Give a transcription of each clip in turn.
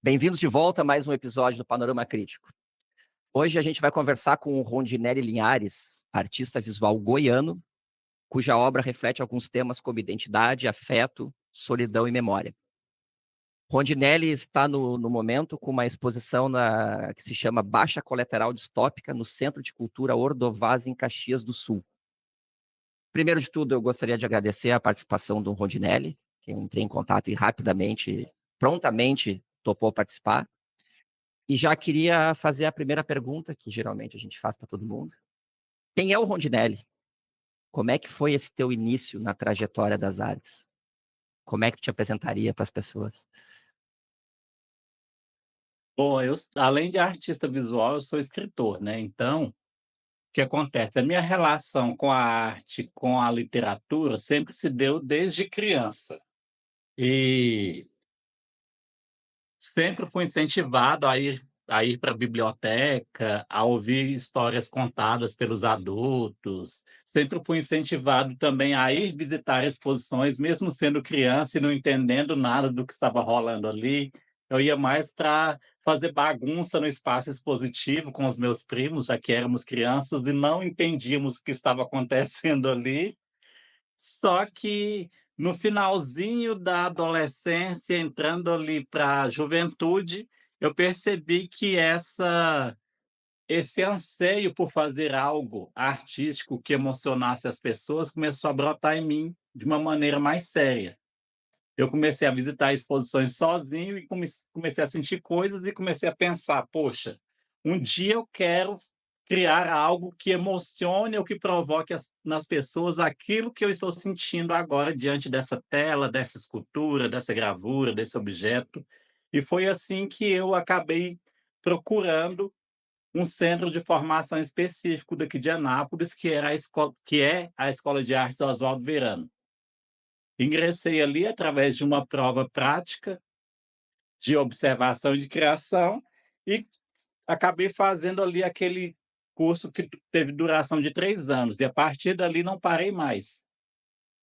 Bem-vindos de volta a mais um episódio do Panorama Crítico. Hoje a gente vai conversar com o Rondinelli Linhares, artista visual goiano, cuja obra reflete alguns temas como identidade, afeto, solidão e memória. Rondinelli está no momento com uma exposição que se chama Baixa Colateral Distópica no Centro de Cultura Ordovás, em Caxias do Sul. Primeiro de tudo, eu gostaria de agradecer a participação do Rondinelli, que eu entrei em contato e rapidamente, prontamente, topou participar. E já queria fazer a primeira pergunta, que geralmente a gente faz para todo mundo. Quem é o Rondinelli? Como é que foi esse teu início na trajetória das artes? Como é que tu te apresentaria para as pessoas? Bom, além de artista visual, eu sou escritor, né, então, o que acontece, a minha relação com a arte, com a literatura, sempre se deu desde criança. E sempre fui incentivado a ir para a biblioteca, a ouvir histórias contadas pelos adultos. Sempre fui incentivado também a ir visitar exposições, mesmo sendo criança e não entendendo nada do que estava rolando ali. Eu ia mais para fazer bagunça no espaço expositivo com os meus primos, já que éramos crianças e não entendíamos o que estava acontecendo ali. Só que no finalzinho da adolescência, entrando ali para a juventude, eu percebi que esse anseio por fazer algo artístico que emocionasse as pessoas começou a brotar em mim de uma maneira mais séria. Eu comecei a visitar exposições sozinho e comecei a sentir coisas e comecei a pensar: "Poxa, um dia eu quero criar algo que emocione ou que provoque nas pessoas aquilo que eu estou sentindo agora diante dessa tela, dessa escultura, dessa gravura, desse objeto". E foi assim que eu acabei procurando um centro de formação específico daqui de Anápolis, que é a Escola de Artes Oswaldo Verano. Ingressei ali através de uma prova prática de observação e de criação e acabei fazendo ali aquele curso que teve duração de 3 anos, e a partir dali não parei mais.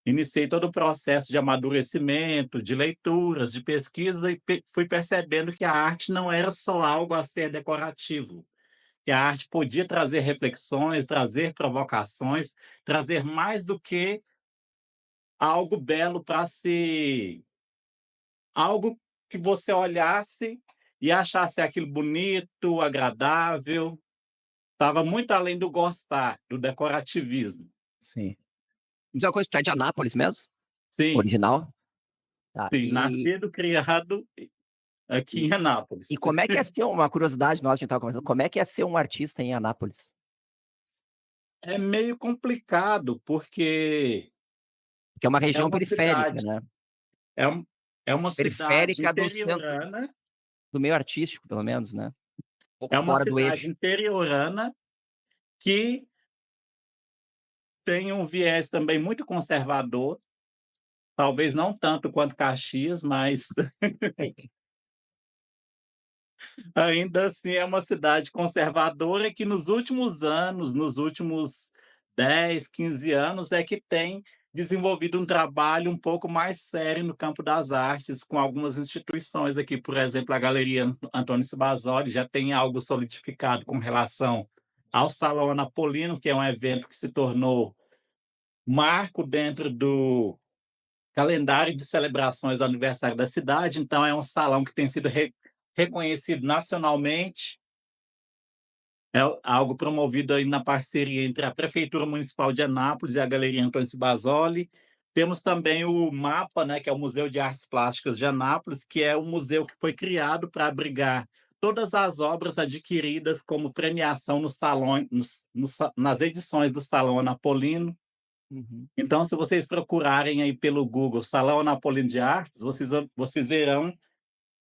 Iniciei todo o processo de amadurecimento, de leituras, de pesquisa e fui percebendo que a arte não era só algo a ser decorativo, que a arte podia trazer reflexões, trazer provocações, trazer mais do que algo belo para se algo que você olhasse e achasse aquilo bonito, agradável, estava muito além do gostar, do decorativismo. Sim. Diz uma coisa, tu é de Anápolis mesmo? Sim, Original? Tá. sim, nascido, criado aqui em E, Anápolis. e como é que é ser, uma curiosidade nossa, a gente estava conversando, como é que é ser um artista em Anápolis? É meio complicado, porque Que é uma é região uma periférica, cidade né? é um é uma cidade Periférica do centro, interiorana do meio artístico, pelo menos, né? Um pouco é uma fora do cidade eixo. interiorana que tem um viés também muito conservador, talvez não tanto quanto Caxias, mas ainda assim é uma cidade conservadora que nos últimos anos, nos últimos 10, 15 anos, é que tem desenvolvido um trabalho um pouco mais sério no campo das artes, com algumas instituições aqui, por exemplo, a Galeria Antônio Cibasoli já tem algo solidificado com relação ao Salão Anapolino, que é um evento que se tornou marco dentro do calendário de celebrações do aniversário da cidade, então é um salão que tem sido reconhecido nacionalmente, é algo promovido aí na parceria entre a Prefeitura Municipal de Anápolis e a Galeria Antônio Cibasoli. Temos também o MAPA, né, que é o Museu de Artes Plásticas de Anápolis, que é um museu que foi criado para abrigar todas as obras adquiridas como premiação no salão, nas edições do Salão Anapolino. Uhum. Então, se vocês procurarem aí pelo Google Salão Anapolino de Artes, vocês verão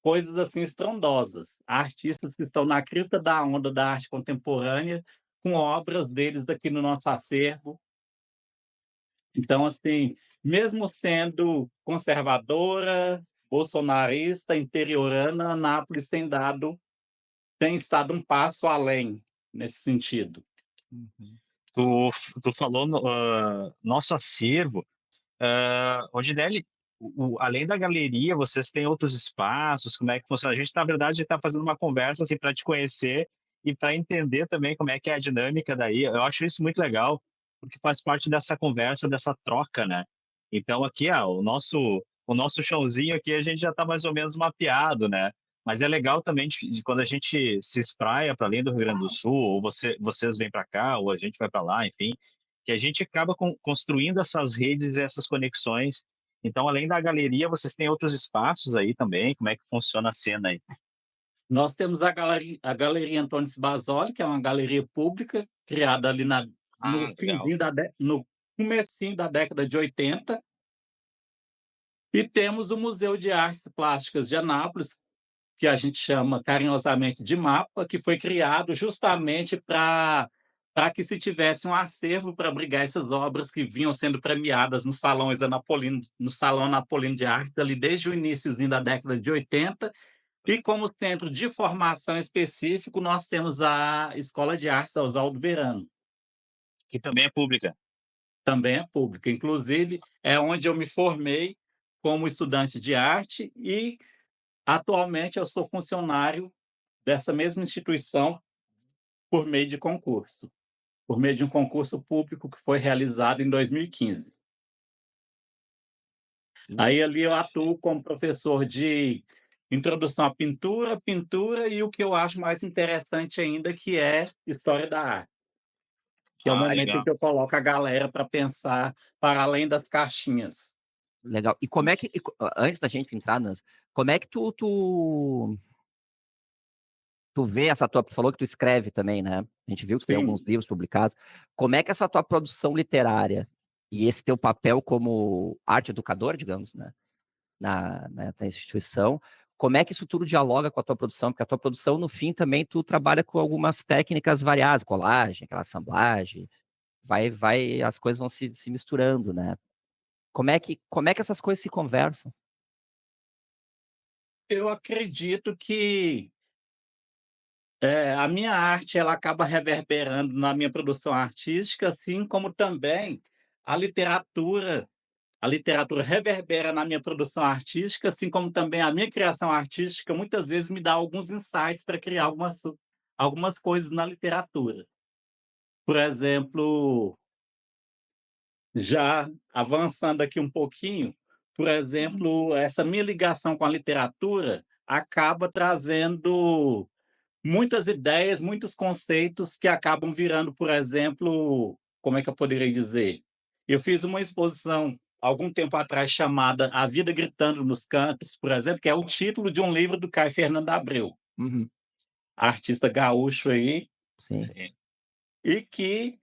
coisas assim estrondosas. Artistas que estão na crista da onda da arte contemporânea, com obras deles aqui no nosso acervo. Então, assim, mesmo sendo conservadora, bolsonarista, interiorana, Anápolis tem estado um passo além nesse sentido. Uhum. Tu falou no nosso acervo, Rondinelli, além da galeria, vocês têm outros espaços? Como é que funciona? A gente, na verdade, está fazendo uma conversa assim, para te conhecer e para entender também como é que é a dinâmica daí. Eu acho isso muito legal, porque faz parte dessa conversa, dessa troca, né? Então, aqui, o nosso chãozinho aqui, a gente já está mais ou menos mapeado, né? Mas é legal também de quando a gente se espraia para além do Rio Grande do Sul, ou vocês vêm para cá, ou a gente vai para lá, enfim, que a gente acaba construindo essas redes e essas conexões. Então, além da galeria, vocês têm outros espaços aí também? Como é que funciona a cena aí? Nós temos a Galeria Antônio Basoli, que é uma galeria pública criada ali no Ah, legal. finzinho no comecinho da década de 80, e temos o Museu de Artes Plásticas de Anápolis, que a gente chama carinhosamente de MAPA, que foi criado justamente para que se tivesse um acervo para abrigar essas obras que vinham sendo premiadas no Salão Anapolino de Arte, ali desde o iniciozinho da década de 80. E como centro de formação específico, nós temos a Escola de Artes Oswaldo Verano, Que também é pública. também é pública. Inclusive, é onde eu me formei como estudante de arte e, atualmente, eu sou funcionário dessa mesma instituição por meio de concurso, por meio de um concurso público que foi realizado em 2015. Hum. Aí ali eu atuo como professor de introdução à pintura e o que eu acho mais interessante ainda, que é história da arte, que é o Ah, momento em legal. que eu coloco a galera para pensar para além das caixinhas. Legal. E como é que, antes da gente entrar como é que tu vê essa tua, tu falou que tu escreve também, né? A gente viu que tu tem alguns Sim, livros publicados. Como é que essa tua produção literária e esse teu papel como arte educador, digamos, né? Na instituição, como é que isso tudo dialoga com a tua produção? Porque a tua produção, no fim, também tu trabalha com algumas técnicas variadas, colagem, aquela assemblagem, as coisas vão se misturando, né? Como é que essas coisas se conversam? eu acredito que a minha arte ela acaba reverberando na minha produção artística, assim como também a literatura a literatura reverbera na minha produção artística, assim como também a minha criação artística muitas vezes me dá alguns insights para criar algumas coisas na literatura. Por exemplo, já avançando aqui um pouquinho, por exemplo, essa minha ligação com a literatura acaba trazendo muitas ideias, muitos conceitos que acabam virando, por exemplo, como é que eu poderia dizer? Eu fiz uma exposição algum tempo atrás chamada A Vida Gritando nos Cantos, por exemplo, que é o título de um livro do Caio Fernando Abreu, Uhum, artista gaúcho aí, sim. Sim. e que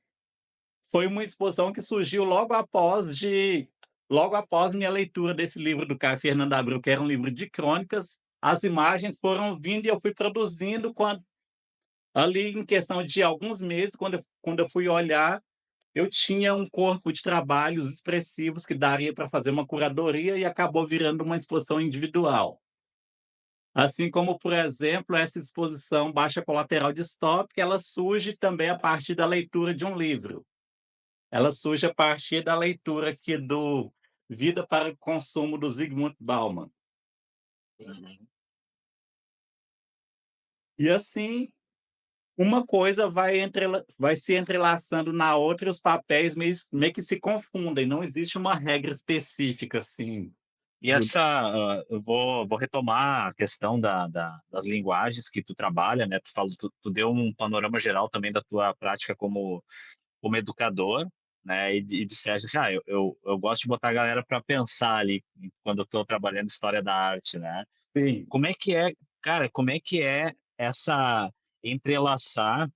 foi uma exposição que surgiu logo após minha leitura desse livro do Caio Fernando Abreu, que era um livro de crônicas. As imagens foram vindo e eu fui produzindo. Ali, em questão de alguns meses, quando eu fui olhar, eu tinha um corpo de trabalhos expressivos que daria para fazer uma curadoria e acabou virando uma exposição individual. Assim como, por exemplo, essa exposição Baixa Colateral Distópica, ela surge também a partir da leitura de um livro. Ela surge a partir da leitura aqui do Vida para o Consumo, do Zygmunt Bauman. Uhum. E assim, uma coisa vai se entrelaçando na outra e os papéis meio que se confundem, não existe uma regra específica, assim, E de eu vou retomar a questão das linguagens que tu trabalha, né? Tu deu um panorama geral também da tua prática como educador, né? E disseste assim, eu gosto de botar a galera para pensar ali quando eu estou trabalhando história da arte, né? sim. Como é que é, cara, como é que é essa entrelaçar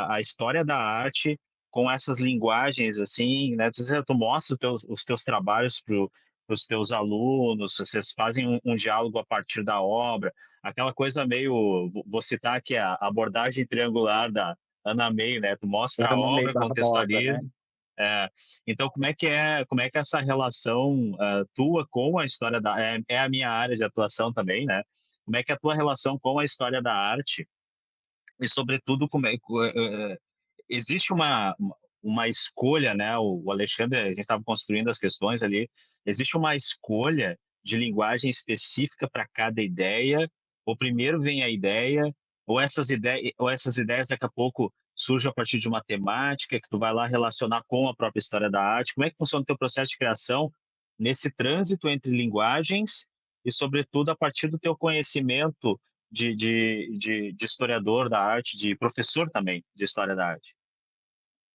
a história da arte com essas linguagens, assim, né? Tu mostra os teus trabalhos para os teus alunos, vocês fazem um diálogo a partir da obra, aquela coisa meio, vou citar aqui a abordagem triangular da Ana May, né? Tu mostra a Ana May obra, Barbosa, contextualiza. né. é, então, como é que é essa relação tua com a história é a minha área de atuação também, né? Como é que é a tua relação com a história da arte e, sobretudo, existe uma escolha, né? O Alexandre, a gente estava construindo as questões ali. Existe uma escolha de linguagem específica para cada ideia? Ou primeiro vem a ideia, ou essas ideias daqui a pouco surgem a partir de uma temática que tu vai lá relacionar com a própria história da arte? Como é que funciona o teu processo de criação nesse trânsito entre linguagens e, sobretudo, a partir do teu conhecimento de historiador da arte, de professor também de história da arte?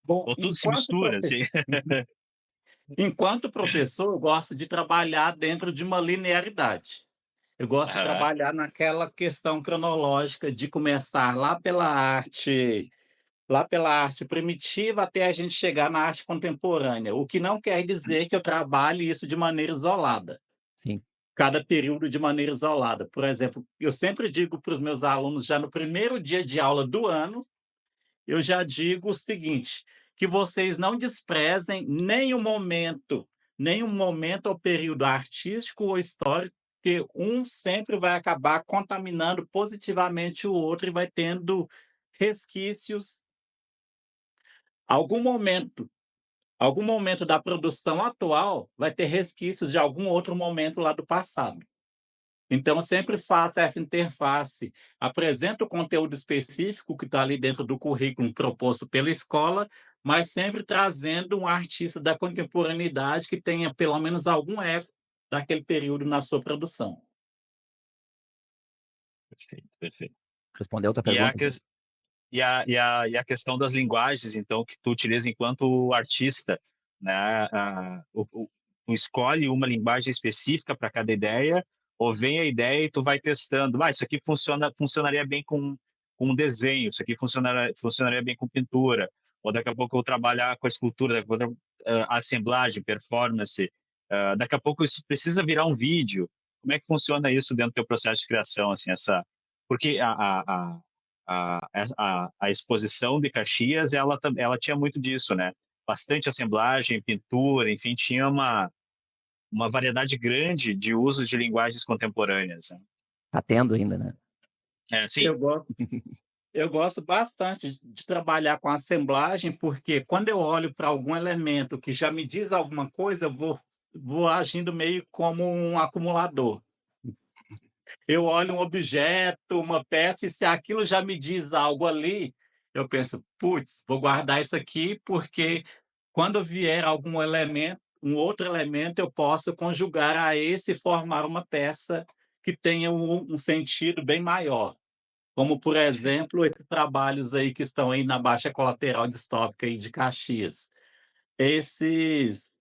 Bom, Ou tudo se mistura, assim? enquanto professor, eu gosto de trabalhar dentro de uma linearidade. Eu gosto de Aham, trabalhar naquela questão cronológica de começar lá pela arte primitiva até a gente chegar na arte contemporânea, o que não quer dizer que eu trabalhe isso de maneira isolada, Sim. cada período de maneira isolada. Por exemplo, eu sempre digo para os meus alunos, já no primeiro dia de aula do ano, eu já digo o seguinte, que vocês não desprezem nenhum momento ou período artístico ou histórico, porque um sempre vai acabar contaminando positivamente o outro e vai tendo resquícios. Algum momento algum momento da produção atual vai ter resquícios de algum outro momento lá do passado. Então, eu sempre faço essa interface, apresento o conteúdo específico que está ali dentro do currículo proposto pela escola, mas sempre trazendo um artista da contemporaneidade que tenha pelo menos algum eco daquele período na sua produção. perfeito, perfeito. Respondeu a tua E a, pergunta? ques- e a questão das linguagens, então, que tu utiliza enquanto artista, né? Tu escolhe uma linguagem específica para cada ideia, ou vem a ideia e tu vai testando. Isso aqui funcionaria bem com um desenho, isso aqui funcionaria bem com pintura, ou daqui a pouco eu vou trabalhar com a escultura, daqui a pouco assemblagem, performance, daqui a pouco isso precisa virar um vídeo. Como é que funciona isso dentro do teu processo de criação, assim, porque a exposição de Caxias, ela tinha muito disso, né? Bastante assemblagem, pintura, enfim, tinha uma variedade grande de usos de linguagens contemporâneas, né? Tá tendo ainda, né? Sim. Eu gosto eu gosto bastante de trabalhar com assemblagem, porque quando eu olho para algum elemento que já me diz alguma coisa, eu vou agindo meio como um acumulador. Eu olho um objeto, uma peça, e se aquilo já me diz algo ali, eu penso: "Putz, vou guardar isso aqui, porque quando vier algum elemento, um outro elemento, eu posso conjugar a esse e formar uma peça que tenha um sentido bem maior". Como, por exemplo, esses trabalhos aí que estão aí na Baixa Colateral Distópica aí de Caxias. Esses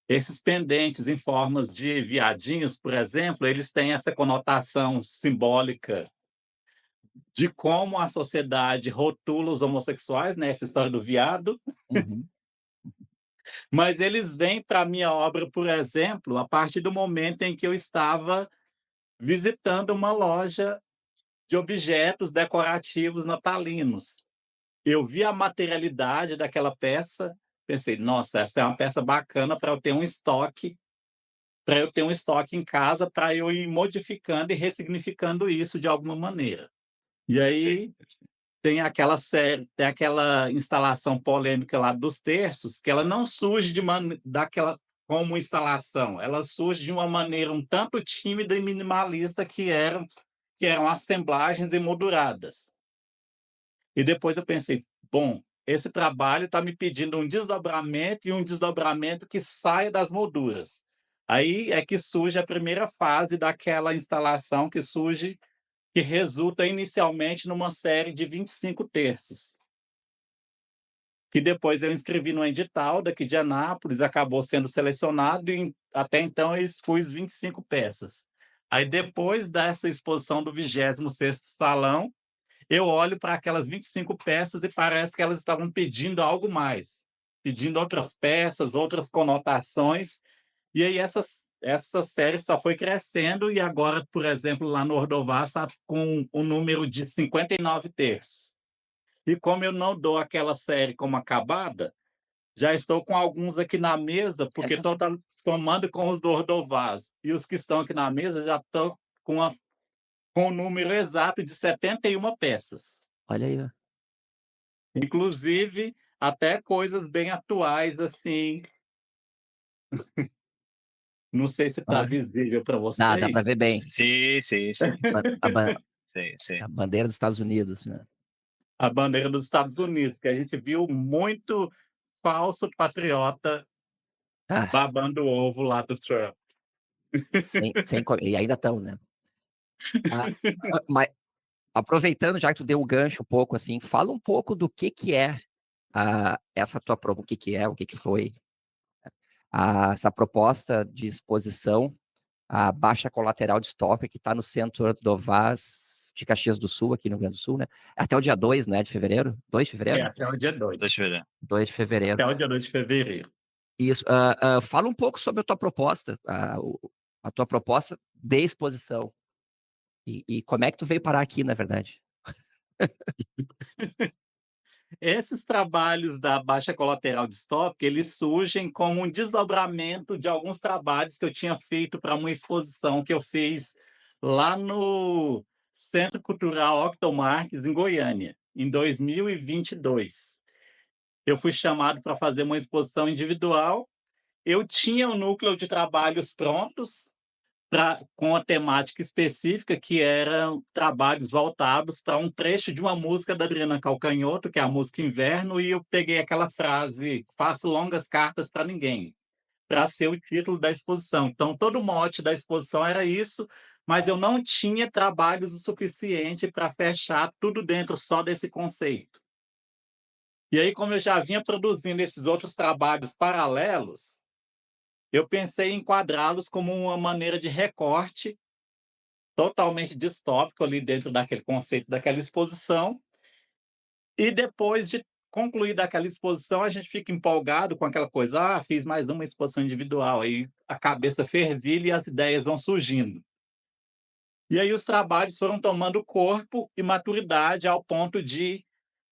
esses pendentes em formas de viadinhos, por exemplo, eles têm essa conotação simbólica de como a sociedade rotula os homossexuais, né, essa história do viado, Uhum. mas eles vêm para a minha obra, por exemplo, a partir do momento em que eu estava visitando uma loja de objetos decorativos natalinos. Eu vi a materialidade daquela peça, pensei: "Nossa, essa é uma peça bacana para eu ter um estoque em casa, para eu ir modificando e ressignificando isso de alguma maneira". E Sim. aí tem aquela instalação polêmica lá dos terços, que ela não surge daquela como instalação, ela surge de uma maneira um tanto tímida e minimalista que eram assemblagens emolduradas. E depois eu pensei: "Bom, esse trabalho está me pedindo um desdobramento e um desdobramento que saia das molduras". Aí é que surge a primeira fase daquela instalação que resulta inicialmente numa série de 25 terços, que depois eu inscrevi no edital daqui de Anápolis, acabou sendo selecionado e até então eu expus 25 peças. Aí depois dessa exposição do 26º salão, eu olho para aquelas 25 peças e parece que elas estavam pedindo algo mais, pedindo outras peças, outras conotações, e aí essa série só foi crescendo e agora, por exemplo, lá no Ordovás está com o número de 59 terços. E como eu não dou aquela série como acabada, já estou com alguns aqui na mesa, porque Sério? estou tomando com os do Ordovás, e os que estão aqui na mesa já estão com o número exato de 71 peças. Olha aí, ó. Inclusive, até coisas bem atuais, assim. Não sei se está Ah, visível para dá para vocês. ver bem. Sim, sim, sim. A ban Sim, sim. a bandeira dos Estados Unidos, né. A bandeira dos Estados Unidos, que a gente viu muito falso patriota Ah, babando o ovo lá do Trump. sem co e ainda estão, né. Ah, mas aproveitando já que tu deu o gancho um pouco, assim, fala um pouco do que é, essa tua pro o que é, o que foi, essa proposta de exposição, a Baixa Colateral Distópica, que está no Centro do Vaz de Caxias do Sul, aqui no Rio Grande do Sul, né. Até o dia 2, né, de fevereiro? 2 de É, fevereiro? até o dia Deixa 2. eu ver. 2 de fevereiro. Até o dia 2 de fevereiro. Isso. Fala um pouco sobre a tua proposta, a tua proposta de exposição. E como é que tu veio parar aqui, na verdade? Esses trabalhos da baixa colateral distópica, eles surgem como um desdobramento de alguns trabalhos que eu tinha feito para uma exposição que eu fiz lá no Centro Cultural Octon Marques, em Goiânia, em 2022. Eu fui chamado para fazer uma exposição individual. Eu tinha um núcleo de trabalhos prontos, com a temática específica, que eram trabalhos voltados para um trecho de uma música da Adriana Calcanhoto, que é a música Inverno, e eu peguei aquela frase: "Faço longas cartas para ninguém", para ser o título da exposição. Então, todo o mote da exposição era isso, mas eu não tinha trabalhos o suficiente para fechar tudo dentro só desse conceito. E aí, como eu já vinha produzindo esses outros trabalhos paralelos, eu pensei em enquadrá-los como uma maneira de recorte totalmente distópico ali dentro daquele conceito daquela exposição. E depois de concluída aquela exposição, a gente fica empolgado com aquela coisa: "Ah, fiz mais uma exposição individual", aí a cabeça fervilha e as ideias vão surgindo. E aí os trabalhos foram tomando corpo e maturidade ao ponto de,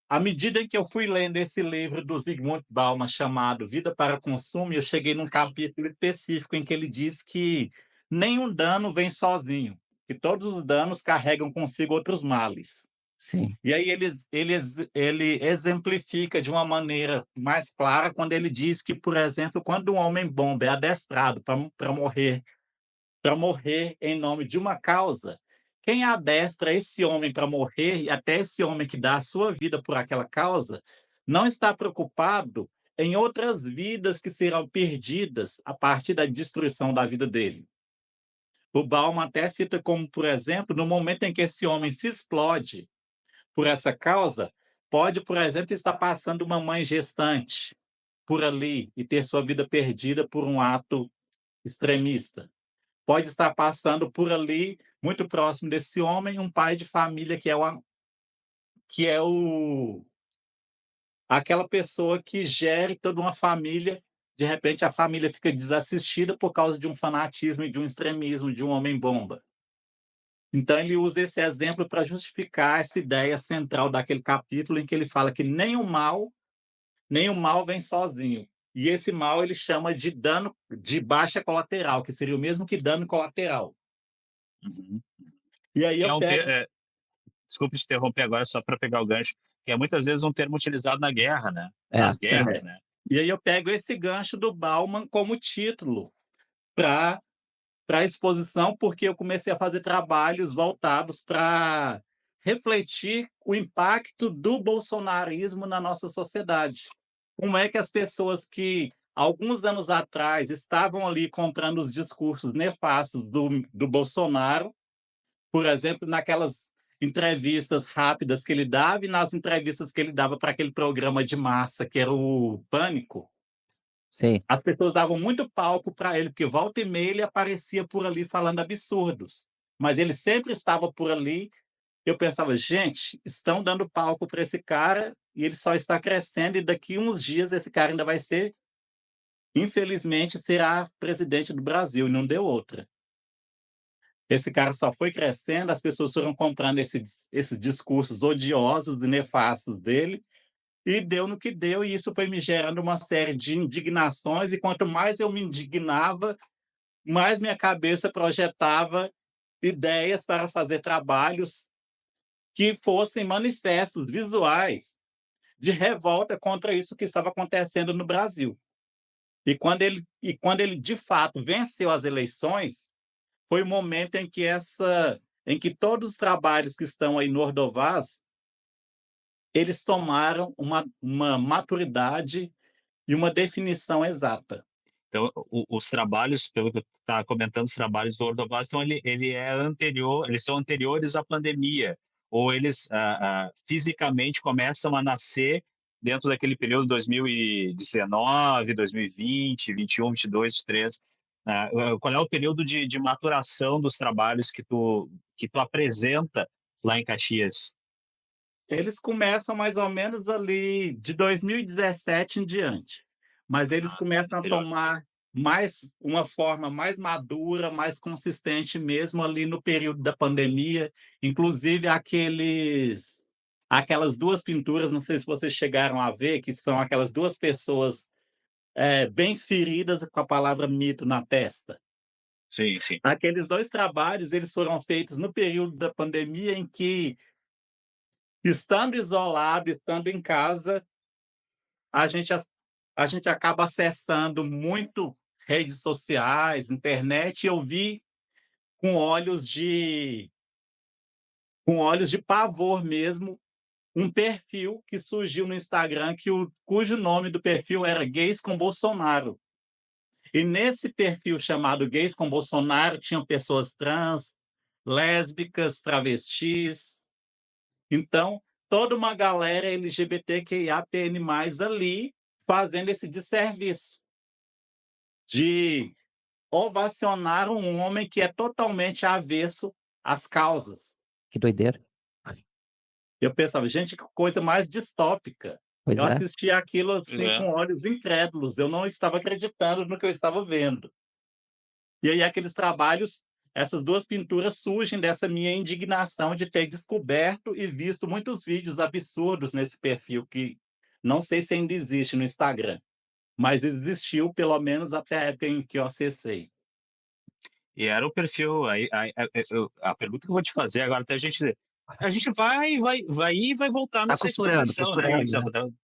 à medida em que eu fui lendo esse livro do Zygmunt Bauman chamado Vida para Consumo, eu cheguei num capítulo específico em que ele diz que nenhum dano vem sozinho, que todos os danos carregam consigo outros males. Sim, E aí ele exemplifica de uma maneira mais clara quando ele diz que, por exemplo, quando um homem-bomba é adestrado para morrer em nome de uma causa, quem adestra esse homem para morrer, e até esse homem que dá a sua vida por aquela causa, não está preocupado em outras vidas que serão perdidas a partir da destruição da vida dele. O Bauman até cita como, por exemplo, no momento em que esse homem se explode por essa causa, pode, por exemplo, estar passando uma mãe gestante por ali e ter sua vida perdida por um ato extremista. Pode estar passando por ali, muito próximo desse homem, um pai de família que é aquela pessoa que gere toda uma família. De repente, a família fica desassistida por causa de um fanatismo e de um extremismo de um homem-bomba. Então, ele usa esse exemplo para justificar essa ideia central daquele capítulo em que ele fala que nem o mal vem sozinho. E esse mal ele chama de dano de baixa colateral, que seria o mesmo que dano colateral. Uhum. E aí Que eu é pego. desculpe te interromper agora só para pegar o gancho, que é muitas vezes um termo utilizado na guerra, né, é. nas guerras, né. E aí eu pego esse gancho do Bauman como título para a exposição, porque eu comecei a fazer trabalhos voltados para refletir o impacto do bolsonarismo na nossa sociedade. Como é que as pessoas que, alguns anos atrás, estavam ali comprando os discursos nefastos do Bolsonaro, por exemplo, naquelas entrevistas rápidas que ele dava e nas entrevistas que ele dava para aquele programa de massa que era o Pânico, Sim, as pessoas davam muito palco para ele, porque volta e meia ele aparecia por ali falando absurdos, mas ele sempre estava por ali. Eu pensava: "Gente, estão dando palco para esse cara e ele só está crescendo e daqui uns dias esse cara ainda vai ser, infelizmente, será presidente do Brasil", e não deu outra. Esse cara só foi crescendo, as pessoas foram comprando esses discursos odiosos e nefastos dele, e deu no que deu, e isso foi me gerando uma série de indignações, e quanto mais eu me indignava, mais minha cabeça projetava ideias para fazer trabalhos que fossem manifestos visuais de revolta contra isso que estava acontecendo no Brasil. E quando ele de fato venceu as eleições, foi o momento em que todos os trabalhos que estão aí no Ordovás, eles tomaram uma maturidade e uma definição exata. Então, os trabalhos, pelo que tu está comentando, os trabalhos do Ordovás, então eles são anteriores à pandemia, ou eles fisicamente começam a nascer dentro daquele período 2019, 2020, 21, 22, 23. Qual é o período de maturação dos trabalhos que tu apresenta lá em Caxias? Eles começam mais ou menos ali de 2017 em diante, mas eles começam a Anterior. tomar uma forma mais madura, mais consistente mesmo ali no período da pandemia, inclusive aquelas 2 pinturas, não sei se vocês chegaram a ver, que são aquelas 2 pessoas, bem feridas com a palavra mito na testa. Sim, sim. Aqueles 2 trabalhos, eles foram feitos no período da pandemia em que, estando isolado, estando em casa, a gente a gente acaba acessando muito redes sociais, internet, e eu vi com olhos de pavor mesmo, um perfil que surgiu no Instagram cujo nome do perfil era Gays com Bolsonaro. E nesse perfil chamado Gays com Bolsonaro tinham pessoas trans, lésbicas, travestis. Então, toda uma galera LGBTQIAPN+, ali, fazendo esse desserviço, de ovacionar um homem que é totalmente avesso às causas. Que doideira. Eu pensava: "Gente, que coisa mais distópica". Pois Eu é. assisti aquilo, Pois assim, é. com olhos incrédulos, eu não estava acreditando no que eu estava vendo. E aí aqueles trabalhos, essas 2 pinturas surgem dessa minha indignação de ter descoberto e visto muitos vídeos absurdos nesse perfil que não sei se ainda existe no Instagram, mas existiu pelo menos até a época em que eu acessei. E era o perfil a pergunta que eu vou te fazer agora, até a gente vai ir e vai voltar Tá nessa costurando, exposição, né, costurando, né.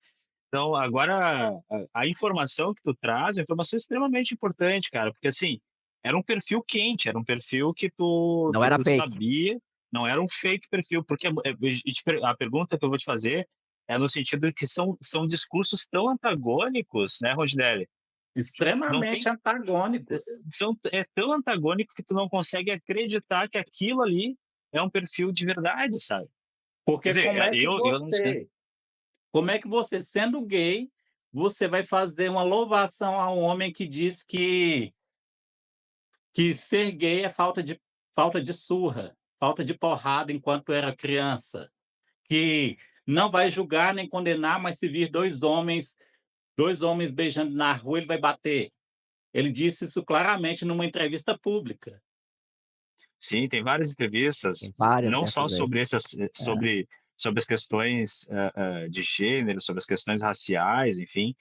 então agora a informação que tu traz é uma informação extremamente importante, cara, porque, assim, era um perfil quente, era um perfil que tu Não que era tu fake. sabia, não era um fake perfil, porque a pergunta que eu vou te fazer é no sentido que são discursos tão antagônicos, né, Rondinelli, que não tem Extremamente antagônicos, é tão antagônico que tu não consegue acreditar que aquilo ali é um perfil de verdade, sabe. Quer porque dizer, eu não sei. como é que você, sendo gay, você vai fazer uma louvação a um homem que diz que ser gay é falta de surra, falta de porrada enquanto era criança, que não vai julgar nem condenar, mas se vir 2 homens beijando na rua, ele vai bater. Ele disse isso claramente numa entrevista pública. Sim, tem várias entrevistas, Tem várias não só dessas aí. sobre É. sobre as questões, de gênero, sobre as questões raciais, enfim,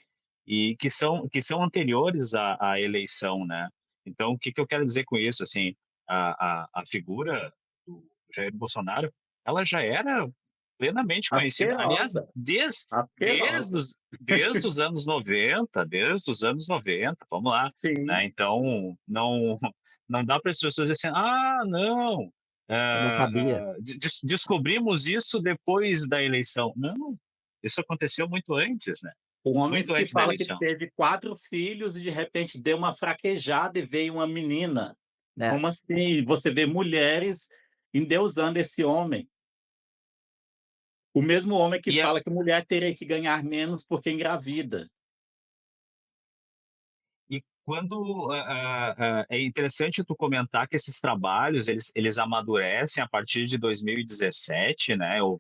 e que são anteriores à eleição, né. Então o que que eu quero dizer com isso, assim, a figura do Jair Bolsonaro, ela já era plenamente conhecida, aliás, Asquerosa, desde asquerosa. os anos 90, desde os anos 90, vamos lá, né, Sim, então não dá para as pessoas dizer assim: "Ah, não, Eu não sabia. descobrimos isso depois da eleição". Não, isso aconteceu muito antes, né, o homem muito que antes da fala que eleição. teve 4 filhos e de repente deu uma fraquejada e veio uma menina. Né. Como assim? Você vê mulheres endeusando esse homem. O mesmo homem que E é fala que mulher teria que ganhar menos porque engravida. e quando, é interessante tu comentar que esses trabalhos eles amadurecem a partir de 2017, né, ou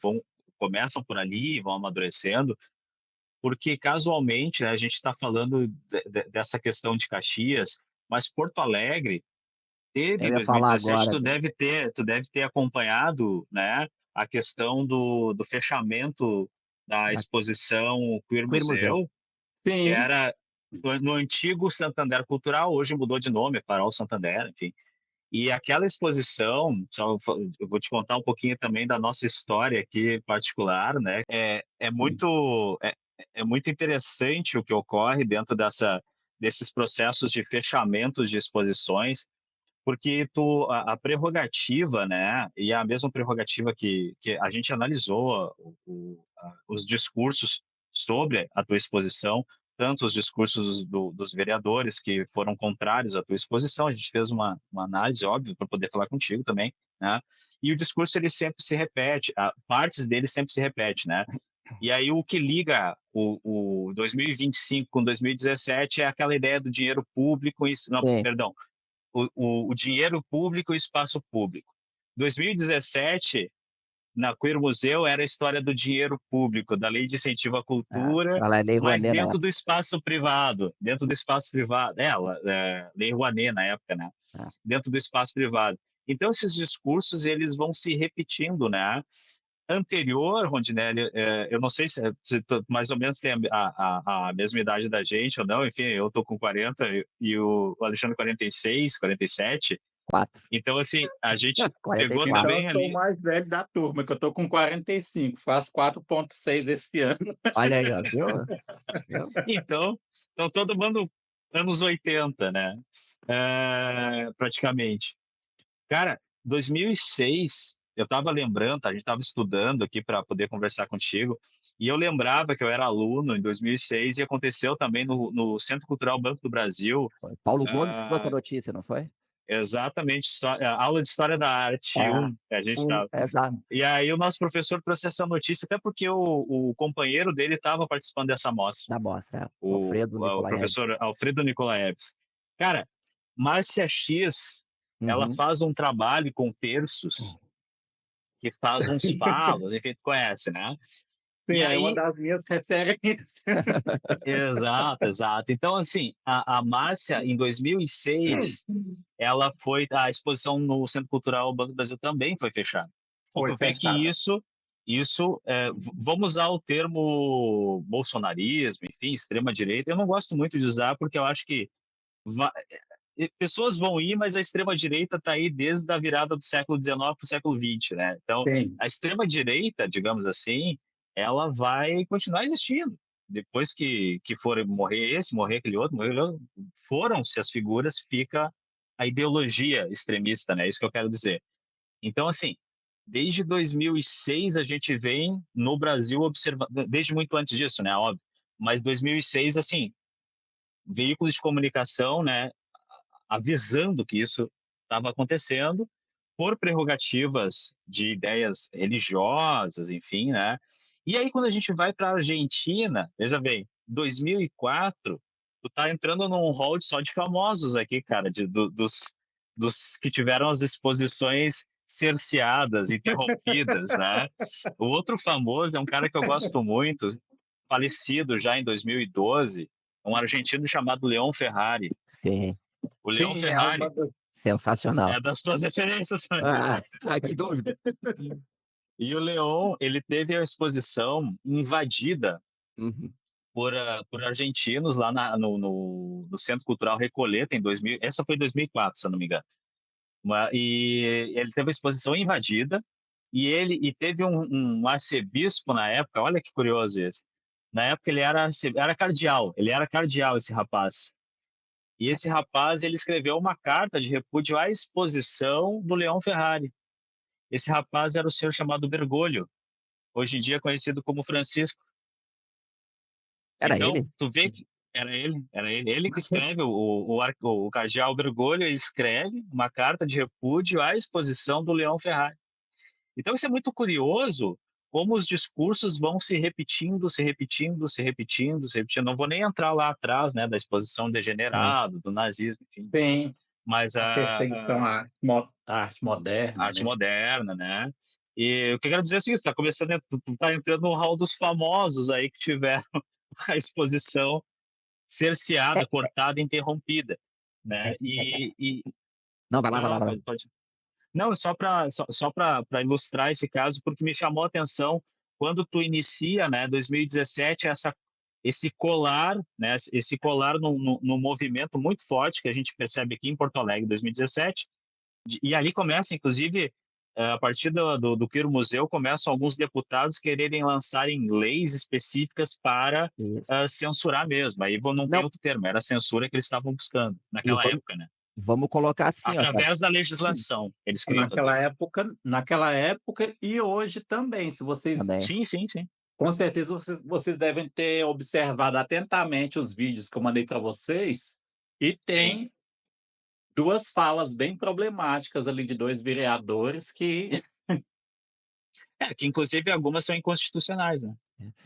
começam por ali e vão amadurecendo, porque casualmente, né, a gente está falando dessa questão de Caxias, mas Porto Alegre teve Eu em ia falar 2017, agora, tu deve ter acompanhado, né, a questão do fechamento da da exposição Queer Queer Museu. Museu, que Sim, era no antigo Santander Cultural, hoje mudou de nome, é Farol Santander, enfim. E aquela exposição, eu vou te contar um pouquinho também da nossa história aqui particular, né? É muito interessante o que ocorre dentro desses processos de fechamentos de exposições, porque a prerrogativa, né? E a mesma prerrogativa que a gente analisou os discursos sobre a tua exposição, tanto os discursos dos vereadores que foram contrários à tua exposição, a gente fez uma análise, óbvio, para poder falar contigo também, né? E o discurso, ele sempre se repete, partes dele sempre se repete, né? E aí o que liga o 2025 com 2017 é aquela ideia do dinheiro público, não, Sim. perdão, o dinheiro público e o espaço público. 2017, na Queer Museu, era a história do dinheiro público, da lei de incentivo à cultura, Ela é Lei mas Rouanet na dentro época. do espaço privado, Lei Rouanet na época, né? É. Dentro do espaço privado. Então, esses discursos, eles vão se repetindo, né? Anterior, Rondinelli, eu não sei se tu mais ou menos tem a mesma idade da gente ou não, enfim, eu tô com 40 e o Alexandre 46, 47, 4. então, assim, a gente pegou 44. Então, também eu sou o ali. mais velho da turma, que eu tô com 45, faço 4,6 esse ano. Olha aí, ó, viu? Viu? Então todo mundo anos 80, né? Praticamente. Cara, 2006, eu estava lembrando, a gente estava estudando aqui para poder conversar contigo, e eu lembrava que eu era aluno em 2006 e aconteceu também no Centro Cultural Banco do Brasil. Foi Paulo Gomes que trouxe a ah, notícia, não foi? Exatamente, a aula de História da Arte É, 1, que a gente estava. exato. E aí o nosso professor trouxe essa notícia, até porque o companheiro dele estava participando dessa amostra, Da mostra, o Alfredo o Nicolaevski. professor Alfredo Nicolaevski. Cara, Márcia X, ela Uhum. faz um trabalho com terços, que faz uns falos, enfim, tu conhece, né? Sim, E é uma aí, das minhas referências. exato, exato. Então, assim, a Márcia, em 2006, ela foi, a exposição no Centro Cultural Banco do Brasil também foi fechada. E Foi tu vê que fechada. vamos usar o termo bolsonarismo, enfim, extrema-direita, eu não gosto muito de usar, porque eu acho que pessoas vão ir, mas a extrema-direita está aí desde a virada do século XIX para o século XX, né? Então, Sim. a extrema-direita, digamos assim, ela vai continuar existindo. Depois que for morrer esse, morrer aquele outro, foram-se as figuras, fica a ideologia extremista, né? Isso que eu quero dizer. Então, assim, desde 2006 a gente vem no Brasil observando, desde muito antes disso, né? Óbvio, mas 2006, assim, veículos de comunicação, né? Avisando que isso estava acontecendo por prerrogativas de ideias religiosas, enfim, né? E aí, quando a gente vai para a Argentina, veja bem, 2004, tu tá entrando num hall só de famosos aqui, cara, dos que tiveram as exposições cerceadas, interrompidas, né? O outro famoso é um cara que eu gosto muito, falecido já em 2012, um argentino chamado Leon Ferrari. Sim, O Leon Sim, é uma Ferrari das... sensacional. é das tuas referências também. Que dúvida. E o Leon, ele teve a exposição invadida Uhum. por argentinos lá no Centro Cultural Recoleta em 2000. Essa foi em 2004, se eu não me engano. E ele teve a exposição invadida e teve um arcebispo na época. Olha que curioso isso. Na época ele era cardeal esse rapaz. E esse rapaz, ele escreveu uma carta de repúdio à exposição do Leon Ferrari. Esse rapaz era o senhor chamado Bergoglio, hoje em dia conhecido como Francisco. Era Então, ele? tu vê que ele que escreve, o cardeal Bergoglio, ele escreve uma carta de repúdio à exposição do Leon Ferrari. Então, isso é muito curioso, como os discursos vão se repetindo, se repetindo, se repetindo, se repetindo. Não vou nem entrar lá atrás, né, da exposição Sim. degenerado, do nazismo, enfim. Tem Mas a perseguição à arte a moderna, arte né? moderna, né? E o que eu quero dizer é o seguinte, tu tá entrando no hall dos famosos aí que tiveram a exposição É, cerceada, cortada, interrompida, é, né? Não, vai lá, vai lá, Não, vai lá. pode. Não, só para ilustrar esse caso, porque me chamou a atenção quando tu inicia, né, 2017, esse colar, né, esse colar no movimento muito forte que a gente percebe aqui em Porto Alegre, 2017, E ali começa, inclusive, a partir do Queer Museu, começam alguns deputados quererem lançarem leis específicas para Isso. censurar mesmo. Aí não tem Não, outro termo, era a censura que eles estavam buscando e naquela época, né? vamos colocar assim, ó, Através da legislação, eles queriam fazer. Naquela época e hoje também, se vocês também. Sim, sim, sim. com certeza vocês devem ter observado atentamente os vídeos que eu mandei para vocês, e Sim. tem 2 falas bem problemáticas ali de 2 vereadores que Que inclusive algumas são inconstitucionais, né?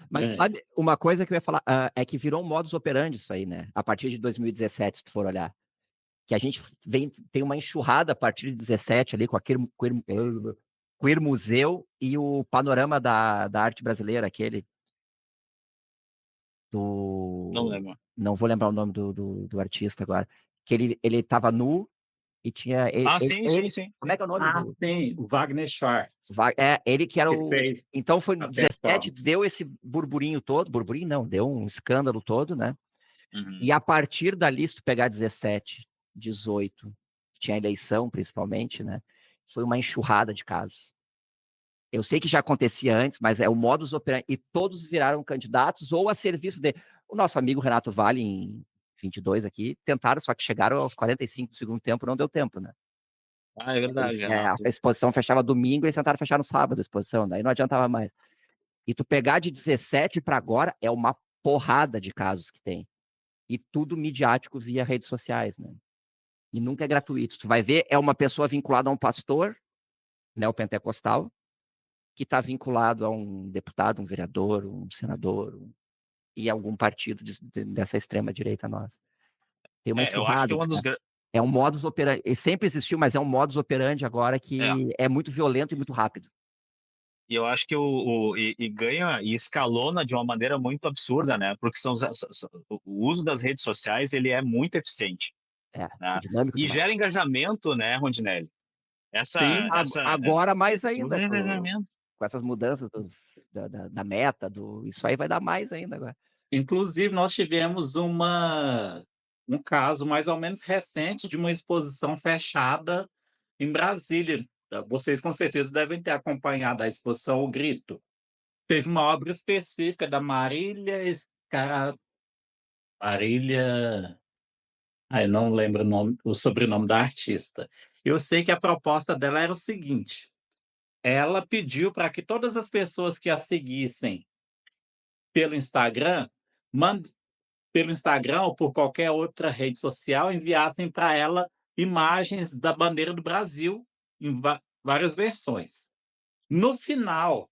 Mas é, sabe, uma coisa que eu ia falar, é que virou um modus operandi isso aí, né? A partir de 2017, se tu for olhar. Que a gente tem uma enxurrada a partir de 17 ali, com aquele Queer Museu e o panorama da arte brasileira, aquele Não do... lembro. Não vou lembrar o nome do artista agora. Que ele tava nu e tinha... Sim, sim, sim. como é que é o nome do... tem o Wagner Schwartz, Ele que era que o... fez Então foi a no 17, performance. deu esse burburinho todo, burburinho não, deu um escândalo todo, né? Uhum. E a partir dali, se tu pegar 17, 18, que tinha eleição principalmente, né? Foi uma enxurrada de casos. Eu sei que já acontecia antes, mas é o modus operandi, e todos viraram candidatos ou a serviço de... O nosso amigo Renato Vale, em 22 aqui, tentaram, só que chegaram aos 45 do segundo tempo, não deu tempo, né? É verdade, A Renato. exposição fechava domingo, eles tentaram fechar no sábado a exposição, daí não adiantava mais. E tu pegar de 17 para agora, é uma porrada de casos que tem. E tudo midiático via redes sociais, né? E nunca é gratuito. Tu vai ver, é uma pessoa vinculada a um pastor neopentecostal, que está vinculado a um deputado, um vereador, um senador, e algum partido dessa extrema-direita nossa. Tem uma Eu acho que enxurrada uma de dos cara. É um modus operandi, ele sempre existiu, mas é um modus operandi agora é, que é muito violento e muito rápido. e eu acho que ganha e escalona de uma maneira muito absurda, né? Porque o uso das redes sociais, ele é muito eficiente, É né? dinâmico E demais. gera engajamento, né, Rondinelli? Sim, Agora mais Esse ainda, engajamento. com essas mudanças da meta, isso aí vai dar mais ainda agora. inclusive nós tivemos um caso mais ou menos recente de uma exposição fechada em Brasília. Vocês com certeza devem ter acompanhado a exposição O Grito. Teve uma obra específica da Marília, eu não lembro o sobrenome da artista. Eu sei que a proposta dela era o seguinte: ela pediu para que todas as pessoas que a seguissem pelo Instagram, man pelo Instagram ou por qualquer outra rede social, enviassem para ela imagens da bandeira do Brasil em várias versões. No final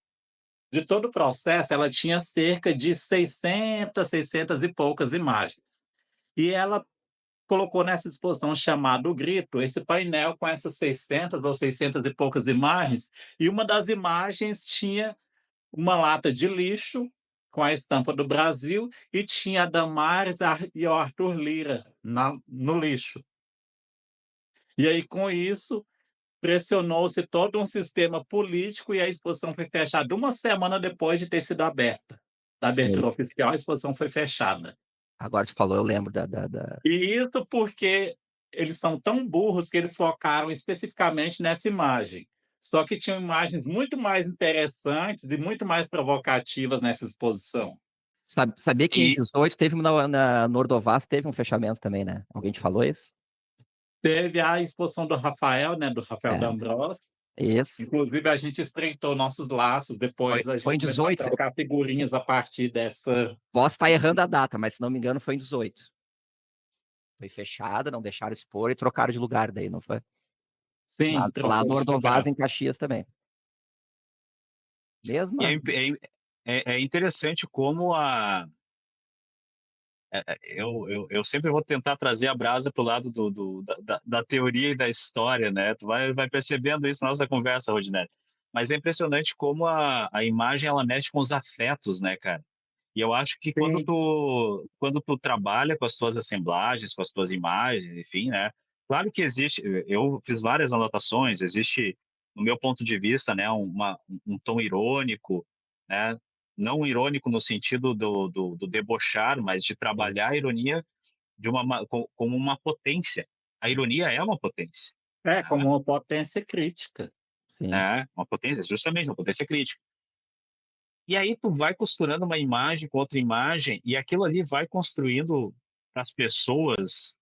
de todo o processo, ela tinha cerca de 600 e poucas imagens. E ela colocou nessa exposição chamada O Grito, esse painel com essas 600 ou 600 e poucas imagens, e uma das imagens tinha uma lata de lixo com a estampa do Brasil e tinha a Damares e o Arthur Lira no lixo. E aí, com isso, pressionou-se todo um sistema político e a exposição foi fechada uma semana depois de ter sido aberta. Da Sim. abertura oficial, a exposição foi fechada. Agora tu falou, eu lembro E isso porque eles são tão burros que eles focaram especificamente nessa imagem. Só que tinham imagens muito mais interessantes e muito mais provocativas nessa exposição. Sabia que em E 18 teve na Nordovaz, teve um fechamento também, né? Alguém te falou isso? Teve a exposição do Rafael, né, do Rafael É, D'Ambros. isso. Inclusive, a gente estreitou nossos laços, depois a Foi gente em começou a 18. trocar figurinhas a partir dessa. Posso estar errando a data, mas se não me engano foi em 18. Foi fechada, não deixaram expor e trocaram de lugar daí, não foi? Sim, Lá trocou no de Ordovaz, lugar. em Caxias também. e Mesma. é interessante como eu sempre vou tentar trazer a brasa para o lado da teoria e da história, né? Tu vai percebendo isso na nossa conversa, Rodinelli. Mas é impressionante como a imagem ela mexe com os afetos, né, cara? E eu acho que Sim, quando tu trabalha com as tuas assemblagens, com as tuas imagens, enfim, né? Claro que existe, eu fiz várias anotações, existe, no meu ponto de vista, né, um tom irônico, né? Não irônico no sentido do debochar, mas de trabalhar a ironia como uma potência. A ironia é uma potência. É, como uma potência crítica. Sim. né? Uma potência, justamente uma potência crítica. E aí tu vai costurando uma imagem com outra imagem e aquilo ali vai construindo as pessoas,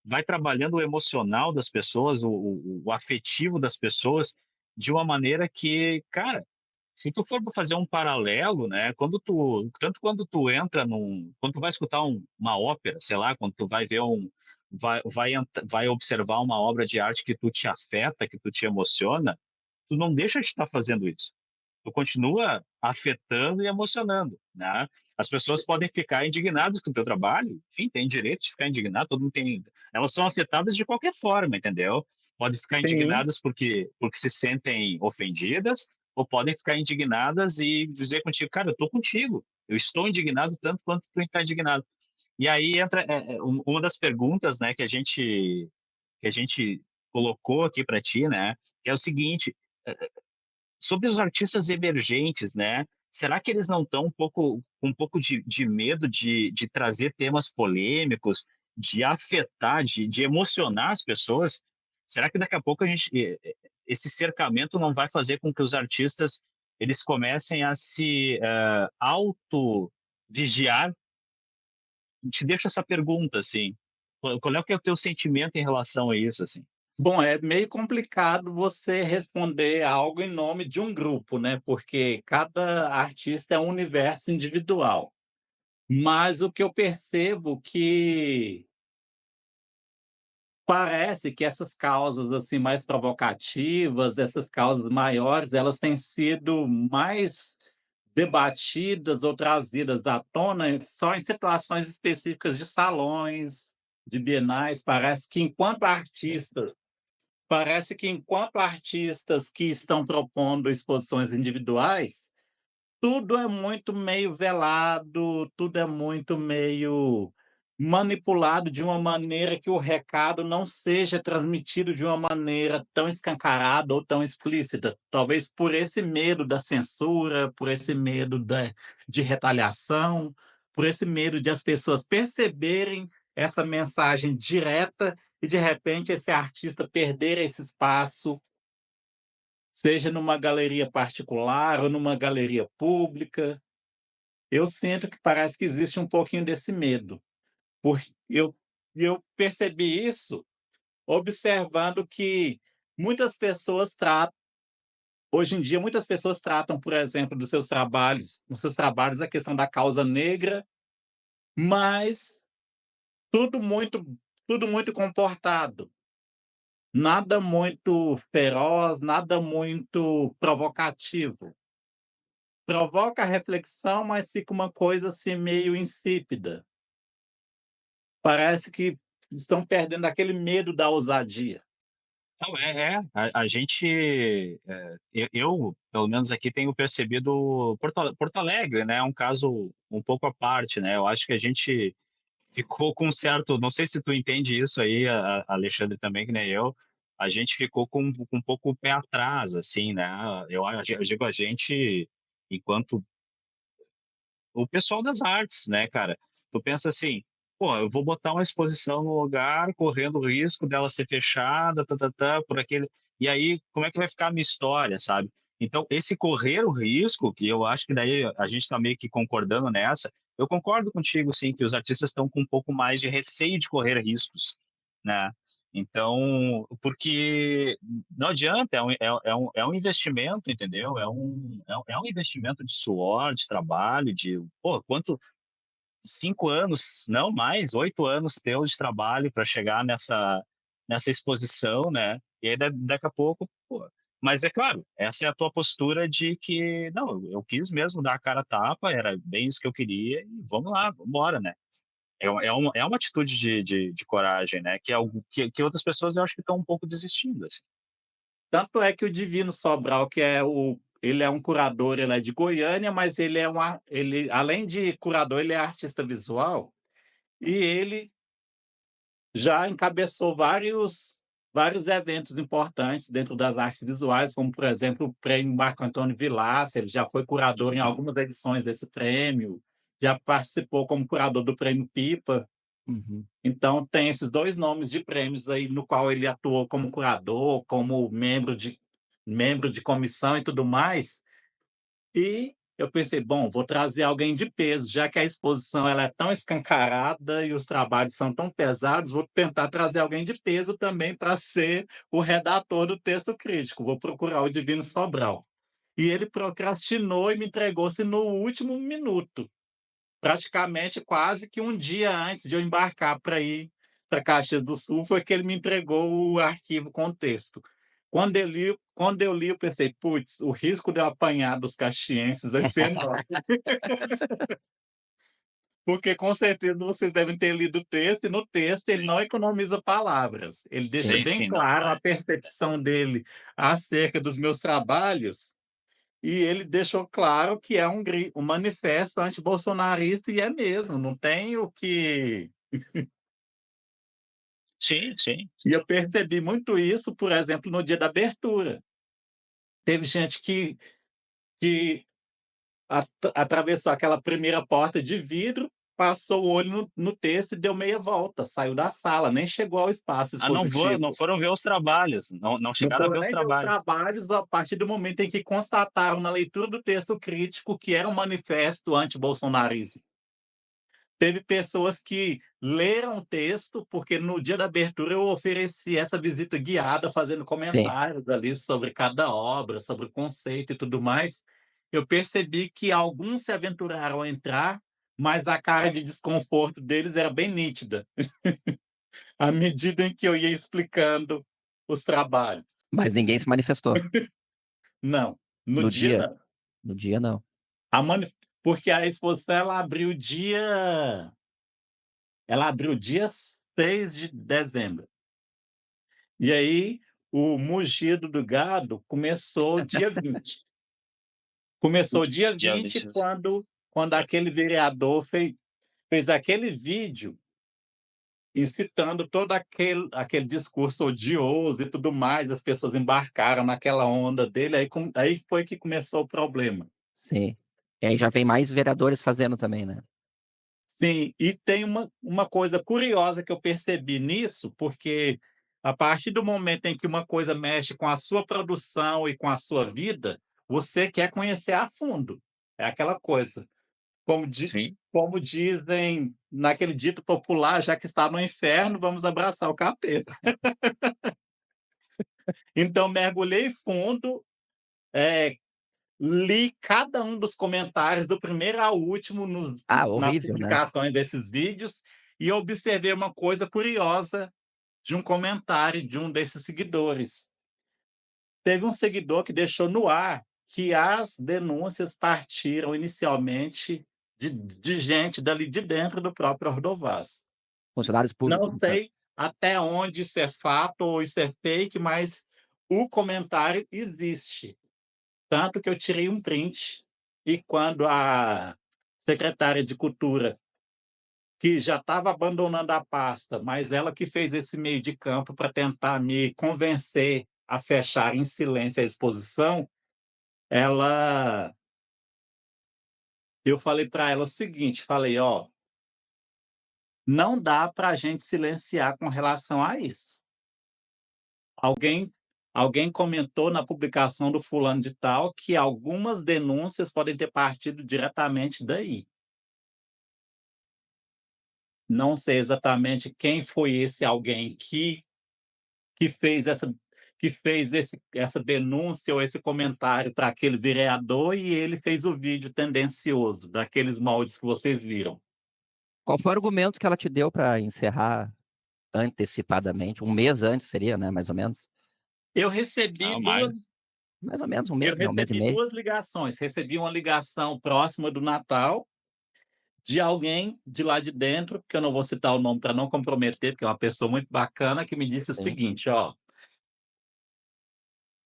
vai trabalhando o emocional das pessoas, o afetivo das pessoas de uma maneira que, cara, se tu for pra fazer um paralelo, né, quando tu entra quando tu vai escutar uma ópera, sei lá, quando tu vai ver vai observar uma obra de arte que tu te afeta, que tu te emociona, tu não deixa de estar fazendo isso. Tu continua afetando e emocionando, né. As pessoas podem ficar indignadas com o teu trabalho, enfim, tem direito de ficar indignado, todo mundo tem, elas são afetadas de qualquer forma, entendeu. Podem ficar Sim. indignadas porque se sentem ofendidas, ou podem ficar indignadas e dizer contigo: "Cara, eu estou contigo, eu estou indignado tanto quanto tu está indignado". E aí entra, uma das perguntas, né, que a gente colocou aqui para ti, né, que é o seguinte, sobre os artistas emergentes, né? Será que eles não estão um pouco de medo de trazer temas polêmicos, de afetar, de emocionar as pessoas? Será que daqui a pouco esse cercamento não vai fazer com que os artistas eles comecem a se auto-vigiar? Te deixo essa pergunta, assim. Qual é que é o teu sentimento em relação a isso, assim? Bom, é meio complicado você responder algo em nome de um grupo, né, porque cada artista é um universo individual. Mas o que eu percebo que parece que essas causas, assim, mais provocativas, essas causas maiores, elas têm sido mais debatidas ou trazidas à tona só em situações específicas de salões, de bienais. Parece que enquanto artistas que estão propondo exposições individuais, tudo é muito meio velado, tudo é muito meio manipulado de uma maneira que o recado não seja transmitido de uma maneira tão escancarada ou tão explícita. Talvez por esse medo da censura, por esse medo de retaliação, por esse medo de as pessoas perceberem essa mensagem direta e, de repente, esse artista perder esse espaço, seja numa galeria particular ou numa galeria pública. Eu sinto que parece que existe um pouquinho desse medo, porque eu percebi isso observando que muitas pessoas tratam hoje em dia muitas pessoas tratam, por exemplo, nos seus trabalhos a questão da causa negra, mas tudo muito tudo muito comportado, nada muito feroz, nada muito provocativo. Provoca reflexão, mas fica uma coisa assim meio insípida. Parece que estão perdendo aquele medo da ousadia. Não, a gente, pelo menos aqui, tenho percebido Porto Alegre, né, é um caso um pouco à parte, né, eu acho que a gente ficou com um certo, não sei se tu entende isso aí, Alexandre, também, que nem a gente ficou com um pouco o pé atrás, assim, né, eu digo a gente enquanto o pessoal das artes, né, cara? Tu pensa assim, pô, eu vou botar uma exposição no lugar, correndo o risco dela ser fechada, por aquele. E aí, como é que vai ficar a minha história, sabe? Então, esse correr o risco, que eu acho que daí a gente está meio que concordando nessa, eu concordo contigo, sim, que os artistas estão com um pouco mais de receio de correr riscos, né? Então, porque não adianta, é um investimento, entendeu? É um investimento de suor, de trabalho, pô, 5 anos, não mais, 8 anos teu de trabalho para chegar nessa exposição, né? E aí daqui a pouco, pô. Mas é claro, essa é a tua postura de que, não, eu quis mesmo dar a cara a tapa, era bem isso que eu queria, e vamos lá, vamos embora, né? É uma atitude de coragem, né? Que é algo que outras pessoas eu acho que estão um pouco desistindo, assim. Tanto é que o Divino Sobral, ele é um curador, ele é de Goiânia, mas ele, além de curador, ele é artista visual, e ele já encabeçou vários eventos importantes dentro das artes visuais, como, por exemplo, o Prêmio Marco Antônio Vilaça. Ele já foi curador em algumas edições desse prêmio, já participou como curador do Prêmio Pipa. Uhum. Então tem esses 2 nomes de prêmios aí no qual ele atuou como curador, como membro de comissão e tudo mais, e eu pensei: "Bom, vou trazer alguém de peso, já que a exposição ela é tão escancarada e os trabalhos são tão pesados, vou tentar trazer alguém de peso também para ser o redator do texto crítico, vou procurar o Divino Sobral". E ele procrastinou e me entregou-se no último minuto, praticamente quase que um dia antes de eu embarcar para ir para Caxias do Sul, foi que ele me entregou o arquivo com o texto. Quando eu li, eu pensei: "Puts, o risco de eu apanhar dos caxienses vai ser enorme", porque com certeza vocês devem ter lido o texto, e no texto ele não economiza palavras. Ele deixa Sim. bem Sim, não. claro a percepção dele acerca dos meus trabalhos, e ele deixou claro que é um manifesto antibolsonarista, e é mesmo, não tem o que. Sim, sim. E eu percebi muito isso, por exemplo, no dia da abertura. Teve gente que atravessou aquela primeira porta de vidro, passou o olho no texto e deu meia volta, saiu da sala, nem chegou ao espaço Ah, não expositivo. foram ver os trabalhos, não Não chegaram a foram ver os nem ver os trabalhos. trabalhos a partir do momento em que constataram na leitura do texto crítico que era um manifesto anti-bolsonarismo. Teve pessoas que leram o texto, porque no dia da abertura eu ofereci essa visita guiada, fazendo Sim. comentários ali sobre cada obra, sobre o conceito e tudo mais. Eu percebi que alguns se aventuraram a entrar, mas a cara de desconforto deles era bem nítida, à medida em que eu ia explicando os trabalhos. Mas ninguém se manifestou. Não, no No dia dia? não. No dia, não. A manif Porque a exposição ela abriu dia 6 de dezembro. E aí, o mugido do gado começou dia 20. Começou dia Dia 20 20. quando aquele vereador fez aquele vídeo incitando todo aquele discurso odioso e tudo mais, as pessoas embarcaram naquela onda dele, aí foi que começou o problema. Sim. E aí já vem mais vereadores fazendo também, né. Sim, e tem uma coisa curiosa que eu percebi nisso, porque a partir do momento em que uma coisa mexe com a sua produção e com a sua vida, você quer conhecer a fundo. É aquela coisa, Sim. como dizem naquele dito popular: "Já que está no inferno, vamos abraçar o capeta". Então mergulhei fundo, eh, li cada um dos comentários, do primeiro ao último, Ah, nas horrível, né. publicações desses vídeos, e observei uma coisa curiosa de um comentário de um desses seguidores. Teve um seguidor que deixou no ar que as denúncias partiram inicialmente de gente dali de dentro do próprio Ordovás. Funcionários públicos, Não no caso. sei até onde isso é fato ou isso é fake, mas o comentário existe. Tanto que eu tirei um print, e quando a secretária de Cultura, que já estava abandonando a pasta, mas ela que fez esse meio de campo para tentar me convencer a fechar em silêncio a exposição, ela eu falei para ela o seguinte, falei: "Ó, não dá para a gente silenciar com relação a isso. Alguém alguém comentou na publicação do fulano de tal que algumas denúncias podem ter partido diretamente daí. Não sei exatamente quem foi esse alguém que fez essa essa denúncia ou esse comentário para aquele vereador, e ele fez o vídeo tendencioso, daqueles moldes que vocês viram. Qual foi o argumento que ela te deu para encerrar antecipadamente? Um mês antes seria, né, mais ou menos? Eu recebi Não, duas mais. Mais ou menos um eu mês, né, um mês e recebi meio. 2 ligações. Recebi uma ligação próxima do Natal, de alguém de lá de dentro, que eu não vou citar o nome para não comprometer, porque é uma pessoa muito bacana, que me disse o Sim. seguinte: "Ó,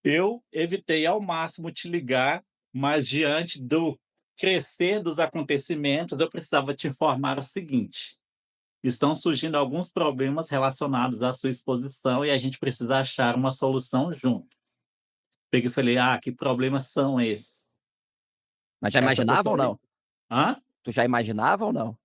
eu evitei ao máximo te ligar, mas diante do crescer dos acontecimentos, eu precisava te informar o seguinte: estão surgindo alguns problemas relacionados à sua exposição e a gente precisa achar uma solução junto". Peguei e falei: "Ah, que problemas são esses?". Mas já Essa imaginava ou pessoa não? hã? Tu já imaginava ou não?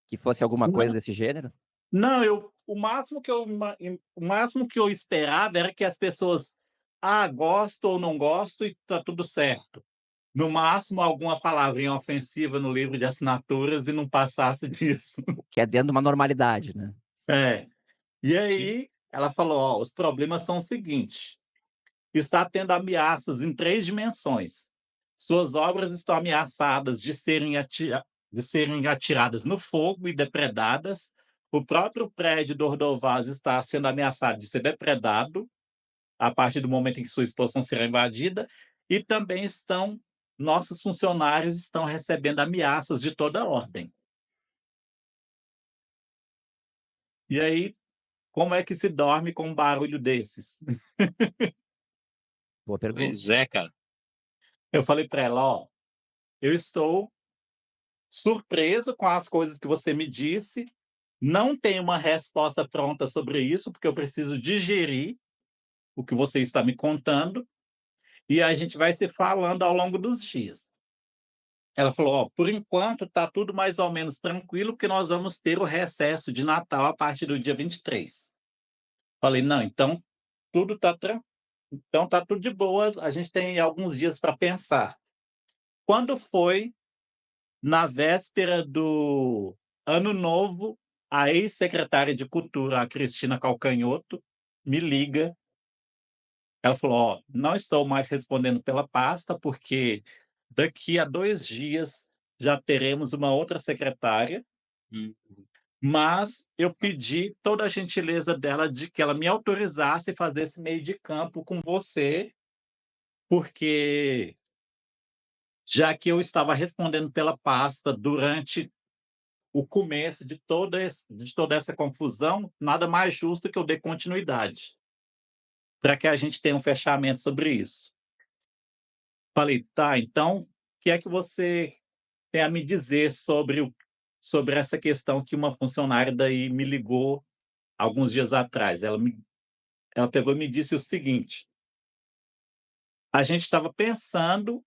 Que fosse alguma coisa Não, desse gênero? não, o máximo que eu esperava era que as pessoas: "Ah, gosto ou não gosto e tá tudo certo". No máximo, alguma palavrinha ofensiva no livro de assinaturas e não passasse disso. Que é dentro de uma normalidade, né. É. E Sim. aí, ela falou: "Ó, os problemas são o seguinte, está tendo ameaças em 3 dimensões. Suas obras estão ameaçadas de serem atiradas no fogo e depredadas. O próprio prédio do Ordovás está sendo ameaçado de ser depredado, a partir do momento em que sua exposição será invadida, e também nossos funcionários estão recebendo ameaças de toda ordem. E aí, como é que se dorme com um barulho desses?" Boa pergunta. Pois é, cara. Eu falei para ela: "Ó, eu estou surpreso com as coisas que você me disse, não tenho uma resposta pronta sobre isso, porque eu preciso digerir o que você está me contando, e a gente vai se falando ao longo dos dias". Ela falou: "Ó, por enquanto tá tudo mais ou menos tranquilo, porque nós vamos ter o recesso de Natal a partir do dia 23". Falei: "Não, então tá tudo de boa, a gente tem alguns dias para pensar". Quando foi na véspera do Ano Novo, a ex-secretária de Cultura, a Cristina Calcanhoto, me liga. Ela falou: "Ó, não estou mais respondendo pela pasta, porque daqui a 2 dias já teremos uma outra secretária, Hum. mas eu pedi toda a gentileza dela de que ela me autorizasse fazer esse meio de campo com você, porque já que eu estava respondendo pela pasta durante o começo de toda essa confusão, nada mais justo que eu dê continuidade, para que a gente tenha um fechamento sobre isso". Falei: "Tá, então, o que é que você tem a me dizer sobre essa questão que uma funcionária daí me ligou alguns dias atrás?". Ela pegou e me disse o seguinte: "A gente estava pensando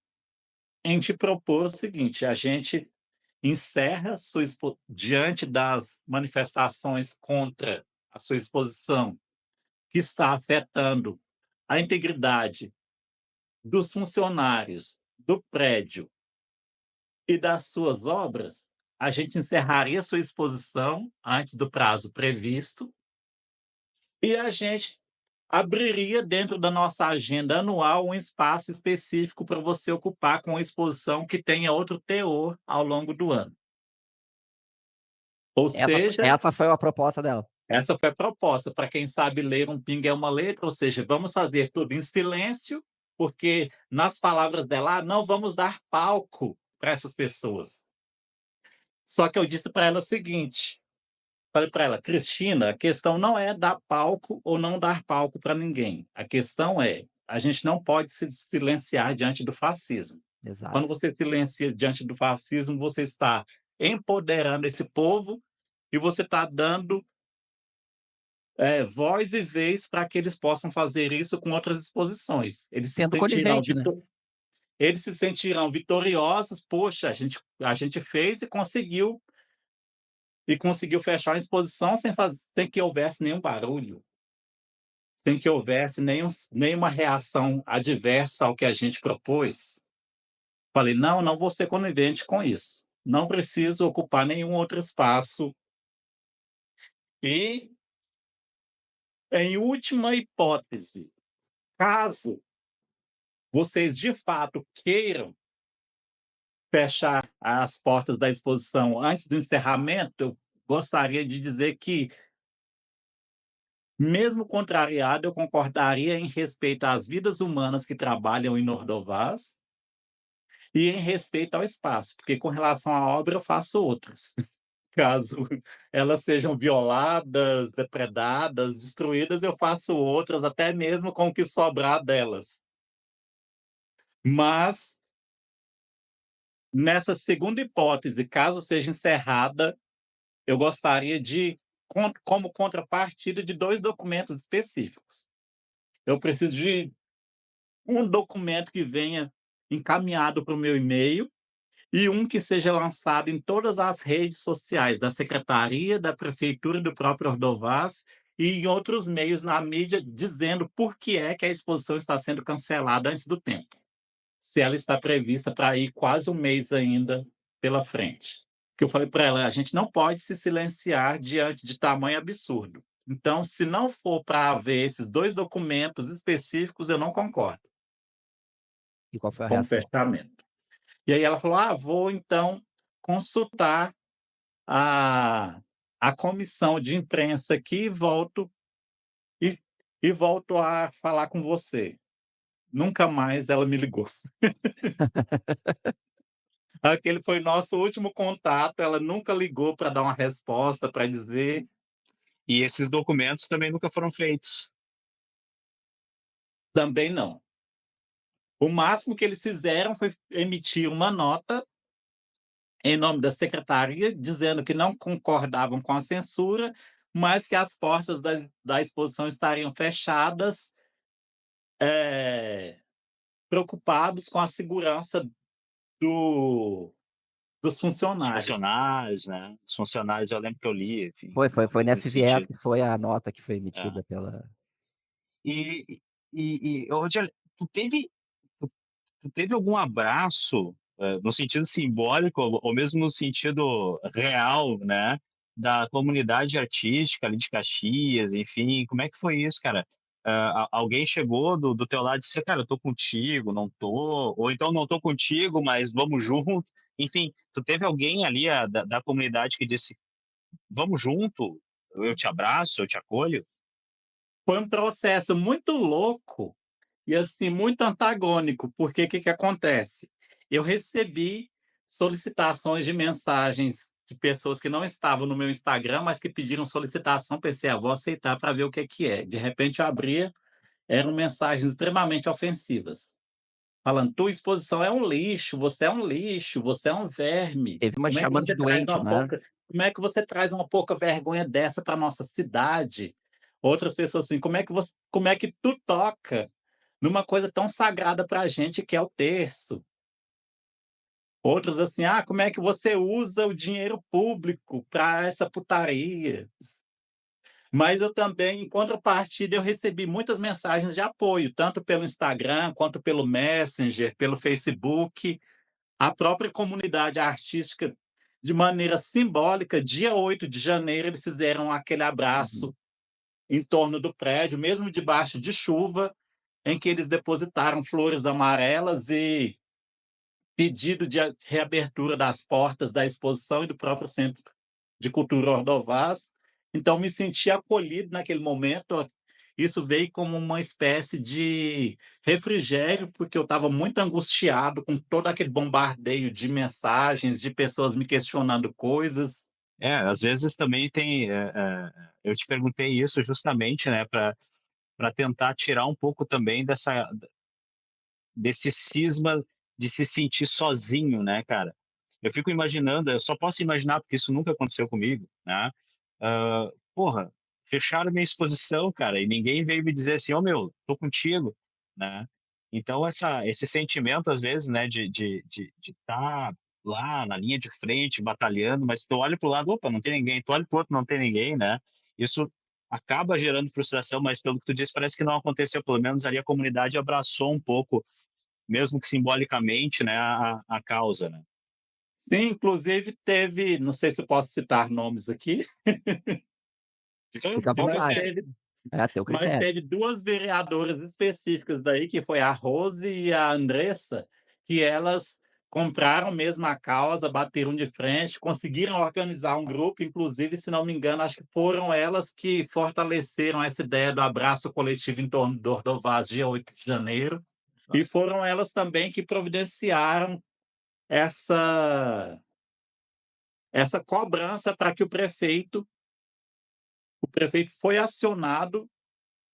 em te propor o seguinte, a gente encerra sua expo diante das manifestações contra a sua exposição, que está afetando a integridade dos funcionários do prédio e das suas obras, a gente encerraria sua exposição antes do prazo previsto e a gente abriria dentro da nossa agenda anual um espaço específico para você ocupar com uma exposição que tenha outro teor ao longo do ano". Ou seja, Essa foi a proposta dela. essa foi a proposta, para quem sabe ler um pinga é uma letra, ou seja, vamos fazer tudo em silêncio, porque nas palavras dela: "Ah, não vamos dar palco para essas pessoas". Só que eu disse para ela o seguinte, falei para ela: "Cristina, a questão não é dar palco ou não dar palco para ninguém, a questão é, a gente não pode se silenciar diante do fascismo. Quando Exato. você silencia diante do fascismo, você está empoderando esse povo e você está dando voz e vez para que eles possam fazer isso com outras exposições. Sendo conivente, né. Eles se sentirão vitoriosos: "Poxa, a gente fez e conseguiu fechar a exposição sem que houvesse nenhum barulho, sem que houvesse nenhuma reação adversa ao que a gente propôs". Falei: "Não, não vou ser conivente com isso. Não preciso ocupar nenhum outro espaço e, em última hipótese, caso vocês de fato queiram fechar as portas da exposição antes do encerramento, eu gostaria de dizer que, mesmo contrariado, eu concordaria em respeito às vidas humanas que trabalham em Nordovás e em respeito ao espaço, porque com relação à obra eu faço outras. Caso elas sejam violadas, depredadas, destruídas, eu faço outras, até mesmo com o que sobrar delas. Mas, nessa segunda hipótese, caso seja encerrada, eu gostaria de, como contrapartida, de 2 documentos específicos. Eu preciso de um documento que venha encaminhado para o meu e-mail e um que seja lançado em todas as redes sociais da secretaria, da prefeitura e do próprio Ordovás, e em outros meios na mídia, dizendo por que é que a exposição está sendo cancelada antes do tempo, se ela está prevista para ir quase um mês ainda pela frente. Que eu falei para ela: "A gente não pode se silenciar diante de tamanho absurdo. Então, se não for para haver esses 2 documentos específicos, eu não concordo E qual foi a com o reação? fechamento". E aí ela falou: "Ah, vou então consultar a a comissão de imprensa aqui e e volto a falar com você". Nunca mais ela me ligou. Aquele foi nosso último contato, ela nunca ligou para dar uma resposta, para dizer E esses documentos também nunca foram feitos. também não. O máximo que eles fizeram foi emitir uma nota em nome da secretaria, dizendo que não concordavam com a censura, mas que as portas da exposição estariam fechadas, eh, preocupados com a segurança do dos Os funcionários. funcionários, né, os funcionários eu lembro que eu li, enfim, Foi alguma foi coisa nesse nesse viés sentido. que foi a nota que foi É. emitida pela. E ô Diel, tu teve tu tu teve algum abraço, no sentido simbólico ou mesmo no sentido real, né, da comunidade artística ali de Caxias, enfim, como é que foi isso, cara? Alguém chegou do teu lado e disse: "Cara, eu tô contigo, não tô", ou então: "Não tô contigo, mas vamos junto", enfim, tu teve alguém ali, da comunidade que disse: "Vamos junto, eu te abraço, eu te acolho"? Foi um processo muito louco e, assim, muito antagônico, porque o que que acontece? Eu recebi solicitações de mensagens de pessoas que não estavam no meu Instagram, mas que pediram solicitação, pensei: "Ah, vou aceitar para ver o que que é". De repente eu abria, eram mensagens extremamente ofensivas, falando: "Tua exposição é um lixo, você é um verme. Teve uma te Como é que chamando de você traz doente, uma né. pouca como é que você traz uma pouca vergonha dessa para nossa cidade?". Outras pessoas assim: como é que tu toca numa coisa tão sagrada para a gente que é o terço?". Outros assim: "Ah, como é que você usa o dinheiro público para essa putaria?". Mas eu também, em contrapartida, eu recebi muitas mensagens de apoio, tanto pelo Instagram, quanto pelo Messenger, pelo Facebook. A própria comunidade artística, de maneira simbólica, dia 8 de janeiro, eles fizeram aquele Uhum. abraço em torno do prédio, mesmo debaixo de chuva, em que eles depositaram flores amarelas e pedido de reabertura das portas da exposição e do próprio Centro de Cultura Ordovás. Então me senti acolhido naquele momento. Isso veio como uma espécie de refrigério, porque eu estava muito angustiado com todo aquele bombardeio de mensagens, de pessoas me questionando coisas. É, às vezes também tem, eu te perguntei isso justamente, né, para tentar tirar um pouco também desse cisma de se sentir sozinho, né, cara. Eu fico imaginando, eu só posso imaginar, porque isso nunca aconteceu comigo, né, porra, fecharam minha exposição, cara, e ninguém veio me dizer assim: "Ô meu, tô contigo", né. Então esse sentimento às vezes, né, de estar lá na linha de frente batalhando, mas tu olha para o lado, opa, não tem ninguém, tu olha para o outro, não tem ninguém, né. Isso acaba gerando frustração, mas pelo que tu disse parece que não aconteceu, pelo menos ali a comunidade abraçou um pouco, mesmo que simbolicamente, né, a causa, né. Sim, inclusive teve, não sei se eu posso citar nomes aqui, Fica Fica à fica a mas vontade. critério. teve É a teu mas critério. teve 2 vereadoras específicas daí, que foi a Rose e a Andressa, que elas compraram mesmo a causa, bateram de frente, conseguiram organizar um grupo, inclusive, se não me engano, acho que foram elas que fortaleceram essa ideia do abraço coletivo em torno do Ordovás, dia 8 de janeiro, e foram elas também que providenciaram essa essa cobrança para que o prefeito foi acionado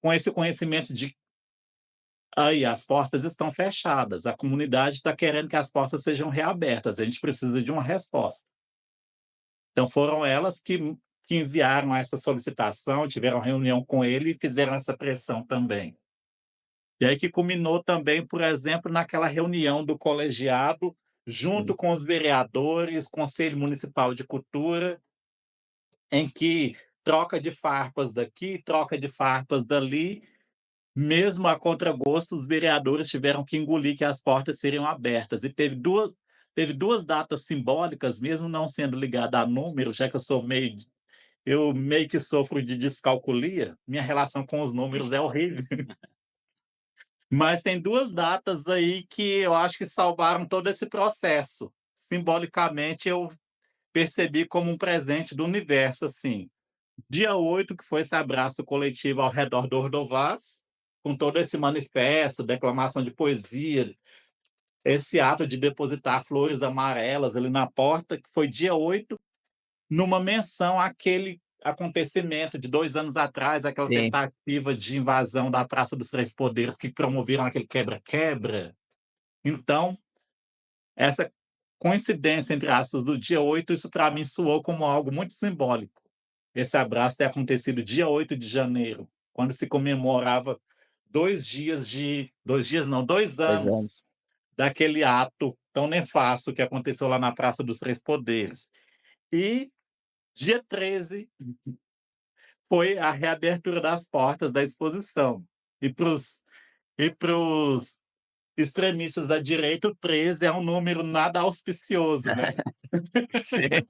com esse conhecimento de: "Aí, as portas estão fechadas, a comunidade está querendo que as portas sejam reabertas, a gente precisa de uma resposta". Então foram elas que enviaram essa solicitação, tiveram reunião com ele e fizeram essa pressão também. E aí que culminou também, por exemplo, naquela reunião do colegiado junto Sim. com os vereadores, Conselho Municipal de Cultura, em que troca de farpas daqui, troca de farpas dali, mesmo a contragosto, os vereadores tiveram que engolir que as portas seriam abertas. E teve duas datas simbólicas, mesmo não sendo ligada a número, já que eu meio que sofro de descalculia, minha relação com os números é horrível. Mas tem duas datas aí que eu acho que salvaram todo esse processo. Simbolicamente, eu percebi como um presente do universo, assim. Dia 8, que foi esse abraço coletivo ao redor do Ordovás, com todo esse manifesto, declamação de poesia, esse ato de depositar flores amarelas ali na porta, que foi dia 8, numa menção àquele acontecimento de 2 anos atrás, aquela Sim. tentativa de invasão da Praça dos Três Poderes, que promoveram aquele quebra-quebra. Então, essa coincidência, entre aspas, do dia 8, isso para mim soou como algo muito simbólico. Esse abraço ter acontecido dia 8 de janeiro, quando se comemorava 2 dias não, 2 2 anos anos. daquele ato tão nefasto que aconteceu lá na Praça dos Três Poderes. E dia 13 foi a reabertura das portas da exposição. E para os extremistas da direita, o 13 é um número nada auspicioso, né. Sim.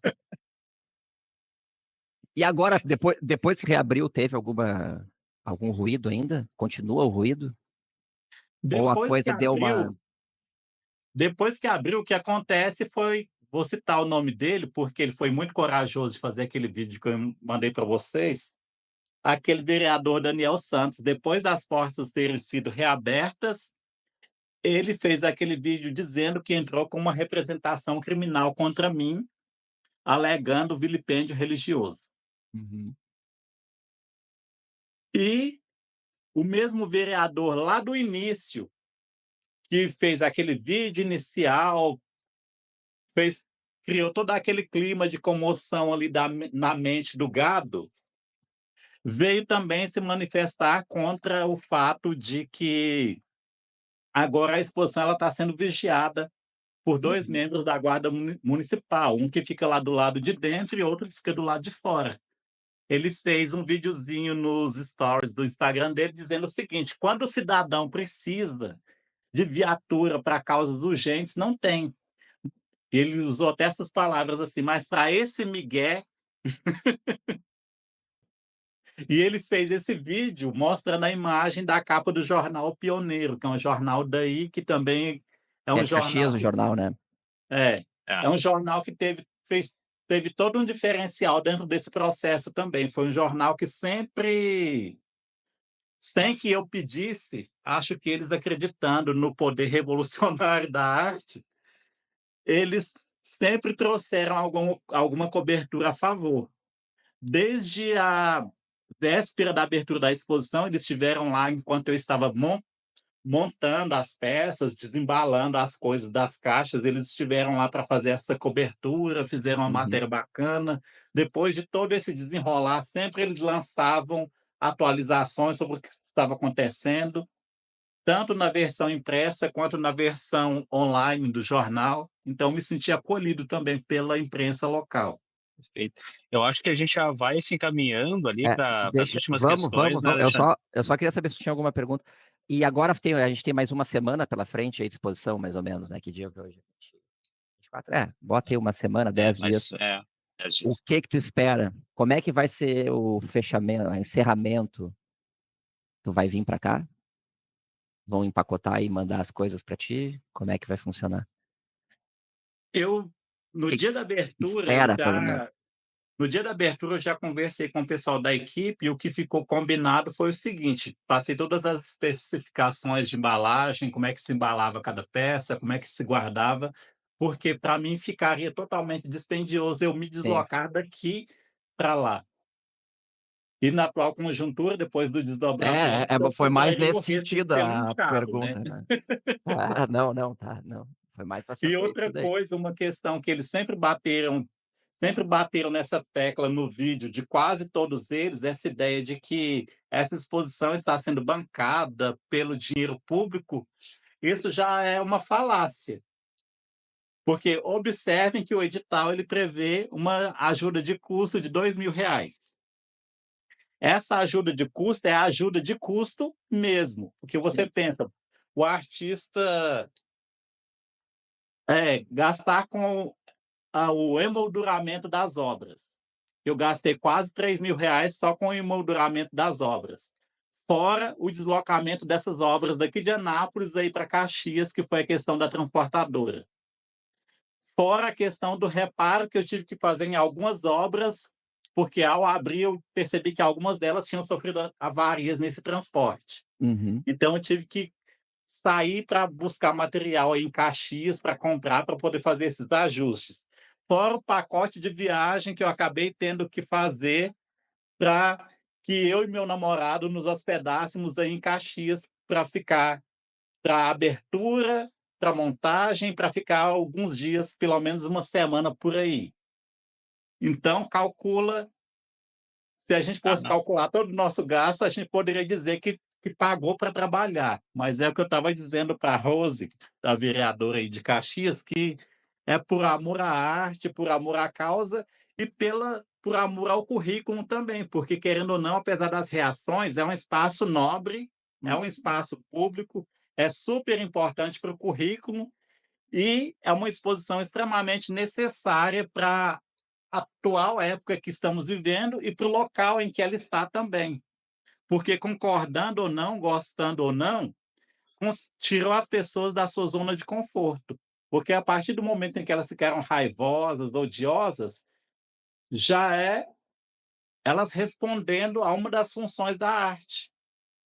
E agora, depois que reabriu, teve algum ruído ainda? Continua o ruído? Ou a Depois que coisa deu uma abriu depois que abriu, o que acontece foi, vou citar o nome dele, porque ele foi muito corajoso de fazer aquele vídeo que eu mandei para vocês, aquele vereador Daniel Santos, depois das portas terem sido reabertas, ele fez aquele vídeo dizendo que entrou com uma representação criminal contra mim, alegando vilipêndio religioso. Uhum. E o mesmo vereador lá do início, que fez aquele vídeo inicial, fez criou todo aquele clima de comoção ali na mente do gado, veio também se manifestar contra o fato de que agora a exposição ela está sendo vigiada por 2 Uhum. membros da guarda municipal, um que fica lá do lado de dentro e outro que fica do lado de fora. Ele fez um videozinho nos stories do Instagram dele dizendo o seguinte: "Quando o cidadão precisa de viatura para causas urgentes, não tem". Ele usou até essas palavras assim: "Mas para esse migué". E ele fez esse vídeo mostrando a imagem da capa do jornal O Pioneiro, que é um jornal daí que também é Se é um de Caxias jornal o jornal, né? é, É. é um jornal que teve todo um diferencial dentro desse processo também. Foi um jornal que sempre, sem que eu pedisse, acho que eles acreditando no poder revolucionário da arte, eles sempre trouxeram alguma cobertura a favor. Desde a véspera da abertura da exposição, eles estiveram lá enquanto eu estava montando as peças, desembalando as coisas das caixas, eles estiveram lá para fazer essa cobertura, fizeram uma Uhum. matéria bacana. Depois de todo esse desenrolar, sempre eles lançavam atualizações sobre o que estava acontecendo, tanto na versão impressa quanto na versão online do jornal. Então me senti acolhido também pela imprensa local. Perfeito. Eu acho que a gente já vai se encaminhando ali É, para as deixa últimas vamos, questões, vamos, né, vamos. Eu Alexandre? só eu só queria saber se tinha alguma pergunta. E agora a gente tem mais uma semana pela frente aí de exposição, mais ou menos, né, que dia que é hoje? 24? É, bota aí uma semana, É, 10 dias. mas 10 O dias. que que tu espera? Como é que vai ser o fechamento, o encerramento? Tu vai vir para cá? Vão empacotar e mandar as coisas para ti? Como é que vai funcionar? Eu, O no que que dia da abertura, espera, pelo menos? eu já conversei com o pessoal da equipe e o que ficou combinado foi o seguinte: passei todas as especificações de embalagem, como é que se embalava cada peça, como é que se guardava, porque para mim ficaria totalmente dispendioso eu me Sim. deslocar daqui para lá. E na atual conjuntura, depois do desdobramento, eu Foi mais compraria o nesse Recife sentido pelo a inchado, né. pergunta, né. Ah, não, não, tá, não. Foi mais para E saber isso outra daí. coisa, uma questão que eles sempre bateram nessa tecla no vídeo de quase todos eles, essa ideia de que essa exposição está sendo bancada pelo dinheiro público, isso já é uma falácia. Porque observem que o edital ele prevê uma ajuda de custo de R$ 2.000. Essa ajuda de custo é a ajuda de custo mesmo, porque você Sim. pensa, o artista gastar com o emolduramento das obras. Eu gastei quase R$ 3.000 só com o emolduramento das obras. Fora o deslocamento dessas obras daqui de Anápolis aí para Caxias, que foi a questão da transportadora. Fora a questão do reparo que eu tive que fazer em algumas obras, porque ao abrir eu percebi que algumas delas tinham sofrido avarias nesse transporte. Uhum. Então eu tive que sair para buscar material aí em Caxias para comprar, para poder fazer esses ajustes. Fora o pacote de viagem que eu acabei tendo que fazer para que eu e meu namorado nos hospedássemos aí em Caxias para ficar para abertura, para montagem, para ficar alguns dias, pelo menos uma semana por aí. Então calcula, se a gente Ah, fosse não. calcular todo o nosso gasto, a gente poderia dizer que pagou para trabalhar, mas é o que eu estava dizendo para a Rose, a vereadora aí de Caxias, que é por amor à arte, por amor à causa e por amor ao currículo também, porque querendo ou não, apesar das reações, é um espaço nobre, é um espaço público, é super importante para o currículo e é uma exposição extremamente necessária para a atual época que estamos vivendo e para o local em que ela está também. Porque concordando ou não, gostando ou não, tirou as pessoas da sua zona de conforto. Porque a partir do momento em que elas ficaram raivosas, odiosas, já é elas respondendo a uma das funções da arte,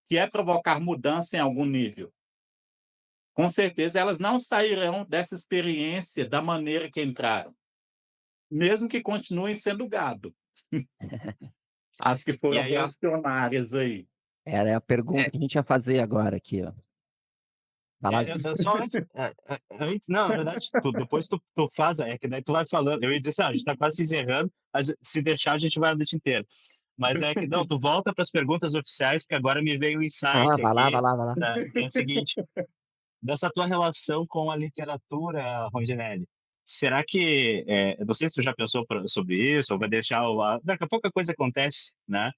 que é provocar mudança em algum nível. Com certeza elas não sairão dessa experiência da maneira que entraram, mesmo que continuem sendo gado. As que E foram aí eu reacionárias aí. Era a pergunta é, que a gente ia fazer agora aqui, ó. Vai lá, eu só antes não, na verdade, depois tu faz, é que daí tu vai falando, eu ia dizer assim: "Ah, a gente tá quase se encerrando, se deixar a gente vai a noite inteira". Mas é que não, tu volta para as perguntas oficiais, porque agora me veio um insight vai lá, vai aqui, lá, vai lá. que é o seguinte: dessa tua relação com a literatura, Rondinelli, será que, eu não sei se tu já pensou sobre isso, ou vai deixar daqui a pouco a coisa acontece, né?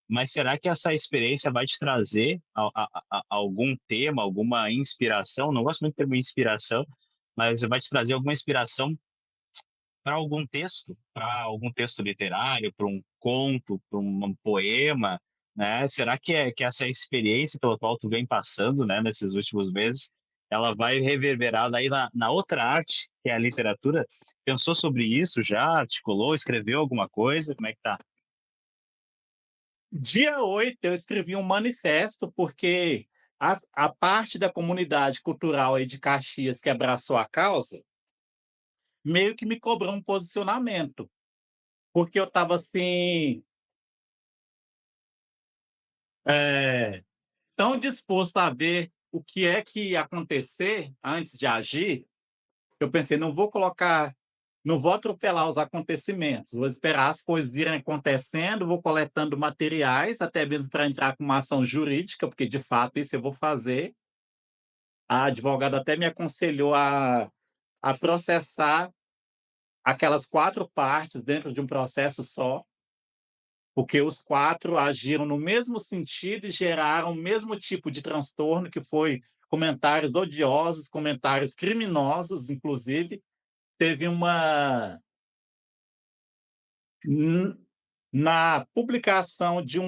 Mas será que essa experiência vai te trazer algum tema, alguma inspiração? Não gosto muito do termo inspiração, mas vai te trazer alguma inspiração para algum texto literário, para um conto, para um poema, né? Será que essa experiência pela qual tu vem passando, né, nesses últimos meses, ela vai reverberar daí na outra arte, que é a literatura? Pensou sobre isso já? Articulou, escreveu alguma coisa? Como é que tá? Dia 8 eu escrevi um manifesto, porque a parte da comunidade cultural aí de Caxias que abraçou a causa, meio que me cobrou um posicionamento, porque eu estava assim, tão disposto a ver o que é que ia acontecer antes de agir. Eu pensei: não vou atropelar os acontecimentos, vou esperar as coisas irem acontecendo, vou coletando materiais, até mesmo para entrar com uma ação jurídica, porque de fato isso eu vou fazer. A advogada até me aconselhou a processar aquelas 4 partes dentro de um processo só, porque os 4 agiram no mesmo sentido e geraram o mesmo tipo de transtorno, que foi comentários odiosos, comentários criminosos, inclusive. Teve uma n na publicação de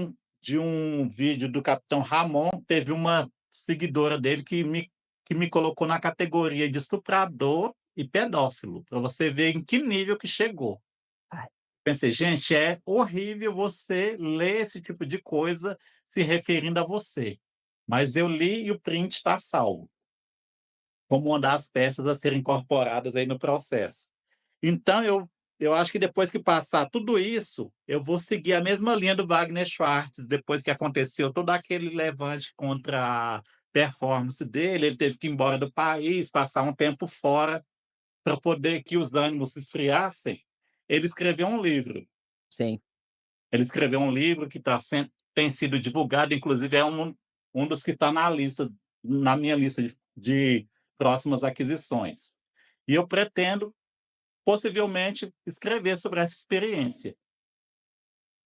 um vídeo do Capitão Ramon, teve uma seguidora dele que me colocou na categoria de estuprador e pedófilo, para você ver em que nível que chegou. Ai, Pensei: "Gente, é horrível você ler esse tipo de coisa se referindo a você", mas eu li e o print está salvo, como uma das peças a serem incorporadas aí no processo. Então eu acho que depois que passar tudo isso, eu vou seguir a mesma linha do Wagner Schwartz, depois que aconteceu todo aquele levante contra a performance dele, ele teve que ir embora do país, passar um tempo fora para poder que os ânimos se esfriassem. Ele escreveu um livro. sim. Ele escreveu um livro que tem sido divulgado, inclusive é um dos que está na minha lista de próximas aquisições. E eu pretendo, possivelmente, escrever sobre essa experiência.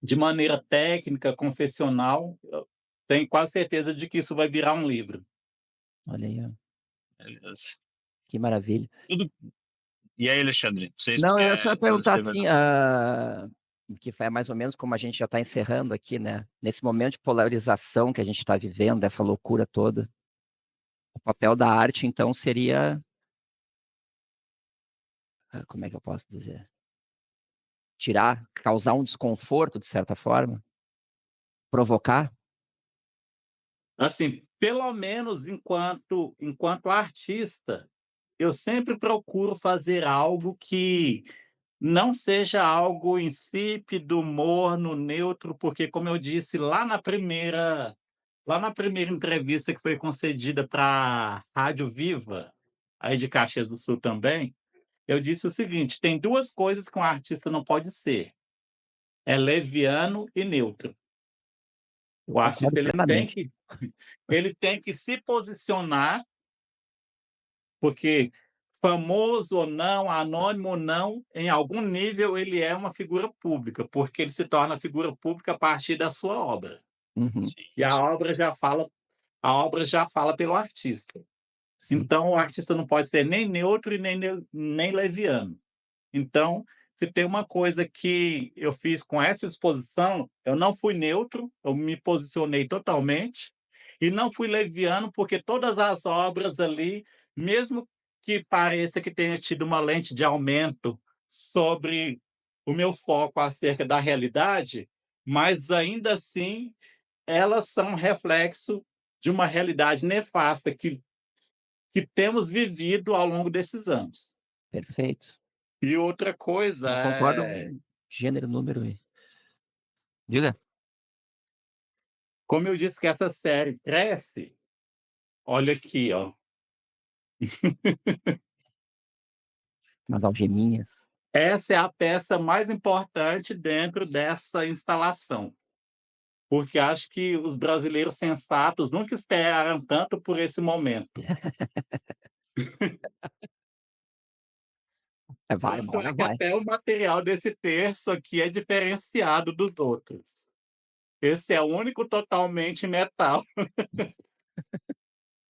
De maneira técnica, confessional, eu tenho quase certeza de que isso vai virar um livro. Olha aí, ó, Beleza. que maravilha. Tudo E aí, Alexandre, não sei se tu Não, eu só ia quer perguntar escrever assim, não. que foi mais ou menos como a gente já está encerrando aqui, né? Nesse momento de polarização que a gente está vivendo, dessa loucura toda, o papel da arte, então, seria, como é que eu posso dizer? Tirar, causar um desconforto, de certa forma, provocar. Assim, pelo menos enquanto artista, eu sempre procuro fazer algo que não seja algo insípido, morno, neutro, porque como eu disse lá na primeira entrevista que foi concedida para a Rádio Viva, aí de Caxias do Sul também, eu disse o seguinte: tem duas coisas que um artista não pode ser, é leviano e neutro. Eu O concordo artista plenamente. ele tem que se posicionar, porque famoso ou não, anônimo ou não, em algum nível ele é uma figura pública, porque ele se torna figura pública a partir da sua obra. Uhum, E a obra já fala pelo artista. sim, Então o artista não pode ser nem neutro e nem leviano. Então, se tem uma coisa que eu fiz com essa exposição, eu não fui neutro, eu me posicionei totalmente, e não fui leviano, porque todas as obras ali, mesmo que pareça que tenha tido uma lente de aumento sobre o meu foco acerca da realidade, mas ainda assim elas são reflexo de uma realidade nefasta que temos vivido ao longo desses anos. perfeito. E outra coisa Eu concordo em gênero, número e... Diga. como eu disse que essa série cresce, olha aqui, ó. Umas algeminhas. Essa é a peça mais importante dentro dessa instalação, porque acho que os brasileiros sensatos nunca esperaram tanto por esse momento. Vai, uma Tanto hora é que vai. até o material desse terço aqui é diferenciado dos outros. Esse é o único totalmente metal,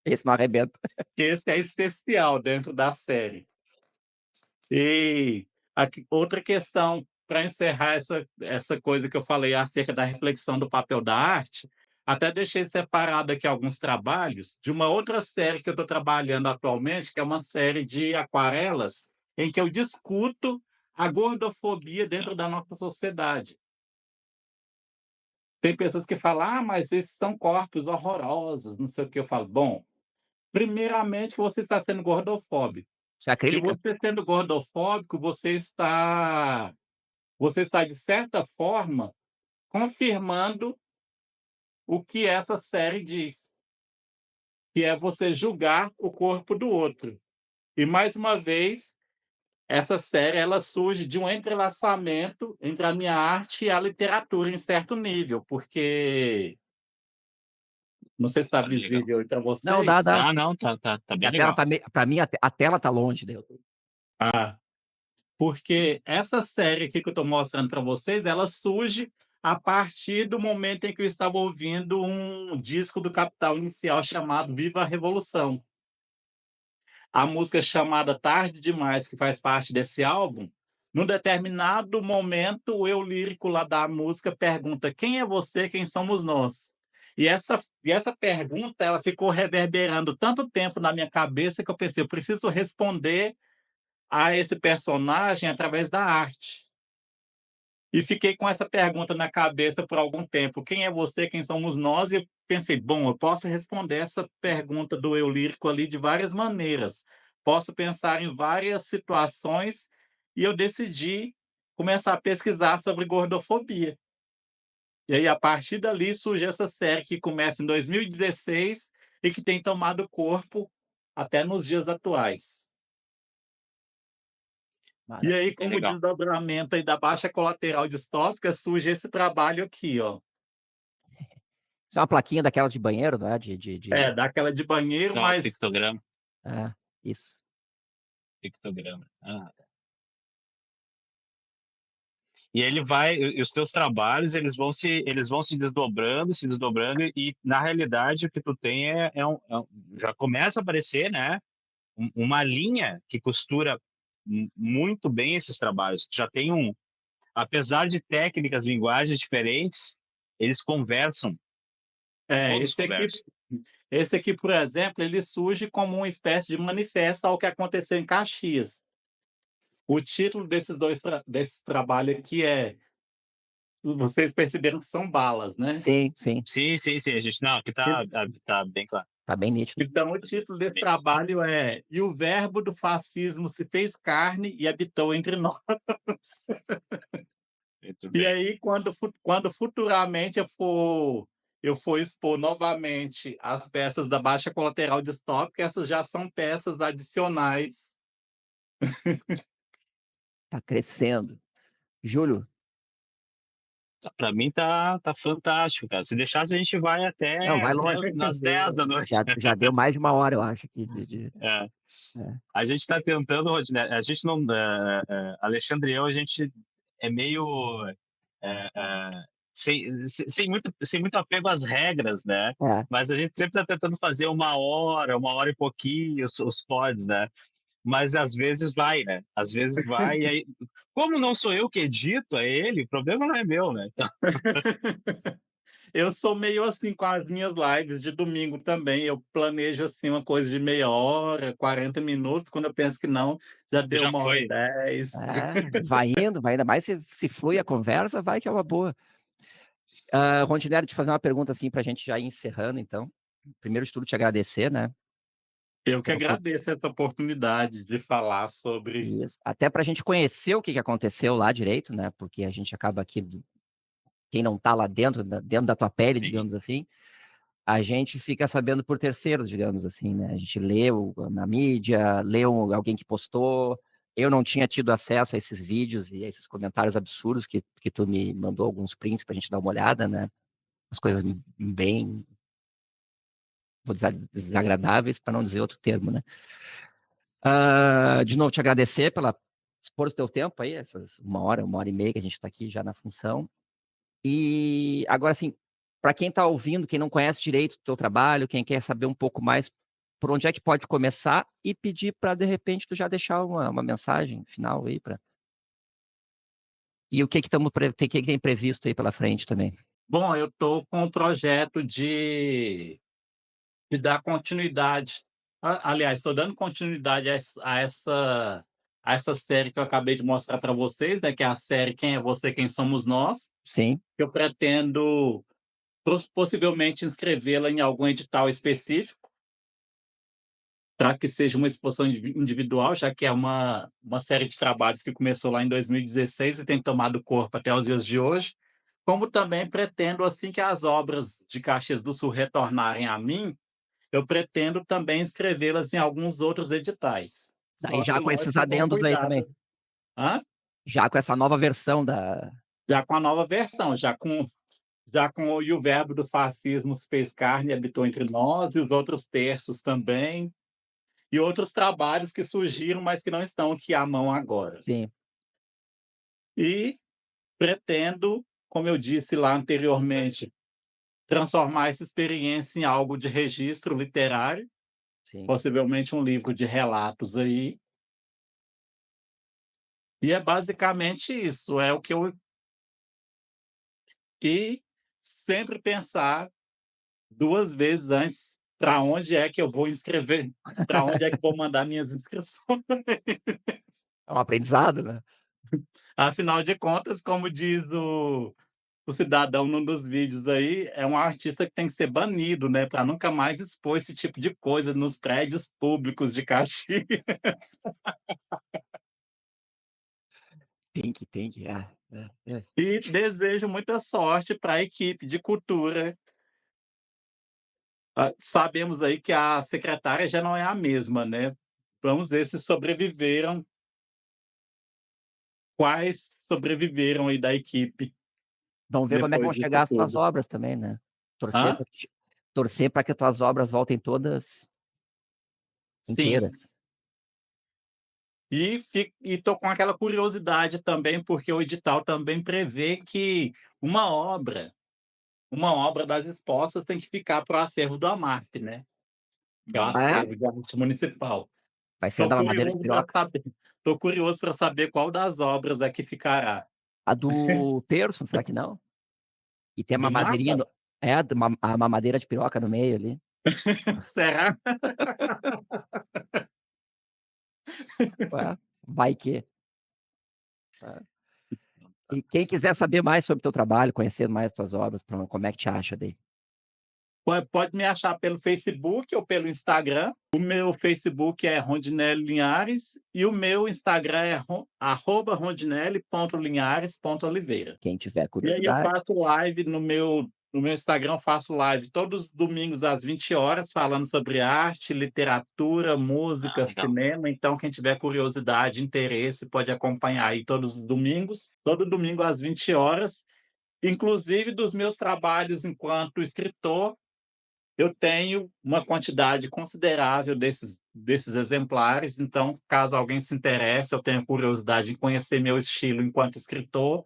Esse não arrebenta. que esse é especial dentro da série. E aqui, outra questão para encerrar essa coisa que eu falei acerca da reflexão do papel da arte, até deixei separado aqui alguns trabalhos de uma outra série que eu estou trabalhando atualmente, que é uma série de aquarelas, em que eu discuto a gordofobia dentro da nossa sociedade. Tem pessoas que falam, mas esses são corpos horrorosos, não sei o que. Eu falo, bom, primeiramente que você está sendo gordofóbico. Isso é E acrílica? você sendo gordofóbico, você está, de certa forma, confirmando o que essa série diz, que é você julgar o corpo do outro. E, mais uma vez, essa série ela surge de um entrelaçamento entre a minha arte e a literatura em certo nível, porque não sei se está Legal. visível para Não, dá, vocês. dá. Não, tá Porque bem a tela legal. tá para mim, a tela tá longe. Porque essa série aqui que eu estou mostrando para vocês, ela surge a partir do momento em que eu estava ouvindo um disco do Capital Inicial chamado Viva a Revolução. A música chamada Tarde Demais, que faz parte desse álbum, num determinado momento, o eu lírico lá da música pergunta: quem é você, quem somos nós? E essa pergunta ela ficou reverberando tanto tempo na minha cabeça que eu pensei, eu preciso responder a esse personagem através da arte. E fiquei com essa pergunta na cabeça por algum tempo: quem é você, quem somos nós? E eu pensei, bom, eu posso responder essa pergunta do eu lírico ali de várias maneiras. Posso pensar em várias situações e eu decidi começar a pesquisar sobre gordofobia. E aí, a partir dali, surge essa série que começa em 2016 e que tem tomado corpo até nos dias atuais. E aí, Bem como legal. desdobramento aí da baixa colateral distópica, surge esse trabalho aqui, ó. Isso é uma plaquinha daquelas de banheiro, não é? Daquela de banheiro, Não, mas pictograma. É, isso. Pictograma. E ele vai, e os teus trabalhos, eles vão se desdobrando, e na realidade o que tu tem já começa a aparecer, né, uma linha que costura muito bem esses trabalhos. Já tem apesar de técnicas, linguagens diferentes, eles conversam, todos conversam. Esse aqui, por exemplo, ele surge como uma espécie de manifesto ao que aconteceu em Caxias. O título desse trabalho aqui vocês perceberam que são balas, né? Sim, sim. Sim, a gente, não, aqui tá bem claro. Tá bem nítido. Então, o título desse trabalho é "E o verbo do fascismo se fez carne e habitou entre nós". Muito E bem. aí, quando futuramente eu for expor novamente as peças da baixa colateral distópica, essas já são peças adicionais. Tá crescendo. Júlio, Para mim tá fantástico, cara. Se deixasse, a gente vai não, vai até longe. nas 10 da noite. Já deu mais de 1 hora, eu acho, aqui. É. É. A gente está tentando, Rodinei, a gente não, Alexandre e eu, a gente é meio sem muito apego às regras, né? É. Mas a gente sempre está tentando fazer 1 hora e pouquinho os pods, né? Mas às vezes vai, né? Às vezes vai, e aí, como não sou eu que edito, é ele, o problema não é meu, né? Então, Eu sou meio assim com as minhas lives de domingo também. Eu planejo assim uma coisa de meia hora, 40 minutos. Quando eu penso que não, já deu já 1h10. Vai indo, ainda mais se flui a conversa, vai que é uma boa. Rondinelli, te fazer uma pergunta assim para a gente já ir encerrando, então. Primeiro de tudo, te agradecer, né? Eu que agradeço essa oportunidade de falar sobre. Isso. Até para a gente conhecer o que aconteceu lá direito, né? Porque a gente acaba aqui, quem não está lá dentro da tua pele, Sim. digamos assim, a gente fica sabendo por terceiros, digamos assim, né? A gente leu na mídia, leu alguém que postou. Eu não tinha tido acesso a esses vídeos e a esses comentários absurdos que tu me mandou alguns prints para a gente dar uma olhada, né? As coisas bem, vou dizer, desagradáveis, para não dizer outro termo, né? De novo, te agradecer pela expor o teu tempo aí, essas 1 hora e meia que a gente está aqui já na função. E agora, assim, para quem está ouvindo, quem não conhece direito o teu trabalho, quem quer saber um pouco mais, por onde é que pode começar e pedir para, de repente, tu já deixar uma mensagem final aí para... E o que tem previsto aí pela frente também? Bom, eu estou com um projeto de dar continuidade. Aliás, estou dando continuidade a essa série que eu acabei de mostrar para vocês, né? Que é a série Quem é Você, Quem Somos Nós. Sim. Eu pretendo possivelmente inscrevê-la em algum edital específico, para que seja uma exposição individual, já que é uma série de trabalhos que começou lá em 2016 e tem tomado corpo até os dias de hoje. Como também pretendo, assim que as obras de Caxias do Sul retornarem a mim, eu pretendo também inscrevê-las em alguns outros editais. Daí Só já que, com esses lógico, com adendos aí cuidado. também. Hã? Já com essa nova versão da... Já com a nova versão, já com "E o verbo do fascismo se fez carne e habitou entre nós", e os outros terços também, e outros trabalhos que surgiram, mas que não estão aqui à mão agora. Sim. E pretendo, como eu disse lá anteriormente, transformar essa experiência em algo de registro literário, Sim. possivelmente um livro de relatos aí. E é basicamente isso, é o que eu... E sempre pensar 2 vezes antes para onde é que eu vou inscrever, para onde é que vou mandar minhas inscrições. É um aprendizado, né? Afinal de contas, como diz o cidadão num dos vídeos aí, é um artista que tem que ser banido, né, para nunca mais expor esse tipo de coisa nos prédios públicos de Caxias. Tem que. E desejo muita sorte para a equipe de cultura. Sabemos aí que a secretária já não é a mesma, né. Vamos ver se sobreviveram, quais sobreviveram aí da equipe Vamos ver como é que vão depois disso chegar as tuas tudo. obras também, né? Hã? Torcer para que as tuas obras voltem todas Sim. inteiras. E estou com aquela curiosidade também, porque o edital também prevê que uma obra uma obra das expostas tem que ficar para o acervo do AMARP, né, que é o Ah, é? acervo de arte municipal. Vai ser Estou da mamadeira de curioso para piroca. saber Tô curioso para saber qual das obras é que ficará. A do terço, será que não? E tem a Do mamadeirinha mapa? no a mamadeira de piroca no meio ali. Será? Ué, vai que. É. E quem quiser saber mais sobre o teu trabalho, conhecer mais as tuas obras, como é que te acha daí? Pode me achar pelo Facebook ou pelo Instagram. O meu Facebook é Rondinelli Linhares e o meu Instagram é @rondinelli.linhares.oliveira. Quem tiver E aí eu curiosidade, faço live no meu Instagram, eu faço live todos os domingos às 20 horas, falando sobre arte, literatura, música, Legal. cinema. Então, quem tiver curiosidade, interesse, pode acompanhar aí todos os domingos, todo domingo às 20 horas. Inclusive dos meus trabalhos enquanto escritor, eu tenho uma quantidade considerável desses exemplares. Então, caso alguém se interesse, eu tenha curiosidade em conhecer meu estilo enquanto escritor,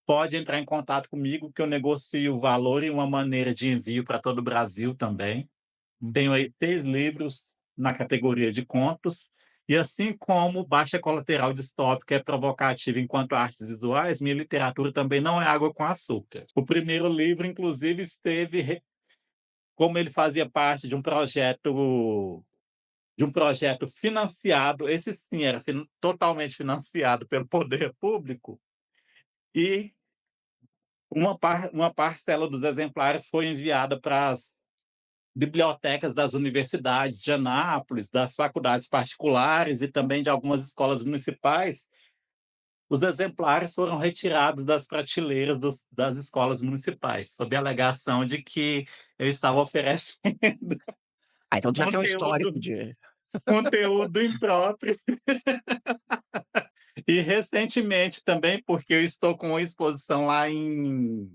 pode entrar em contato comigo que eu negocio o valor e uma maneira de envio para todo o Brasil também. Tenho aí 6 livros na categoria de contos, e assim como Baixa Colateral Distópica é provocativa enquanto artes visuais, minha literatura também não é água com açúcar. O primeiro livro, inclusive, como ele fazia parte de um projeto financiado, esse sim era totalmente financiado pelo poder público, e uma parcela dos exemplares foi enviada para as bibliotecas das universidades de Anápolis, das faculdades particulares e também de algumas escolas municipais. Os exemplares foram retirados das prateleiras das escolas municipais, sob a alegação de que eu estava oferecendo então tu já tem um histórico conteúdo de conteúdo impróprio. E recentemente também, porque eu estou com uma exposição lá em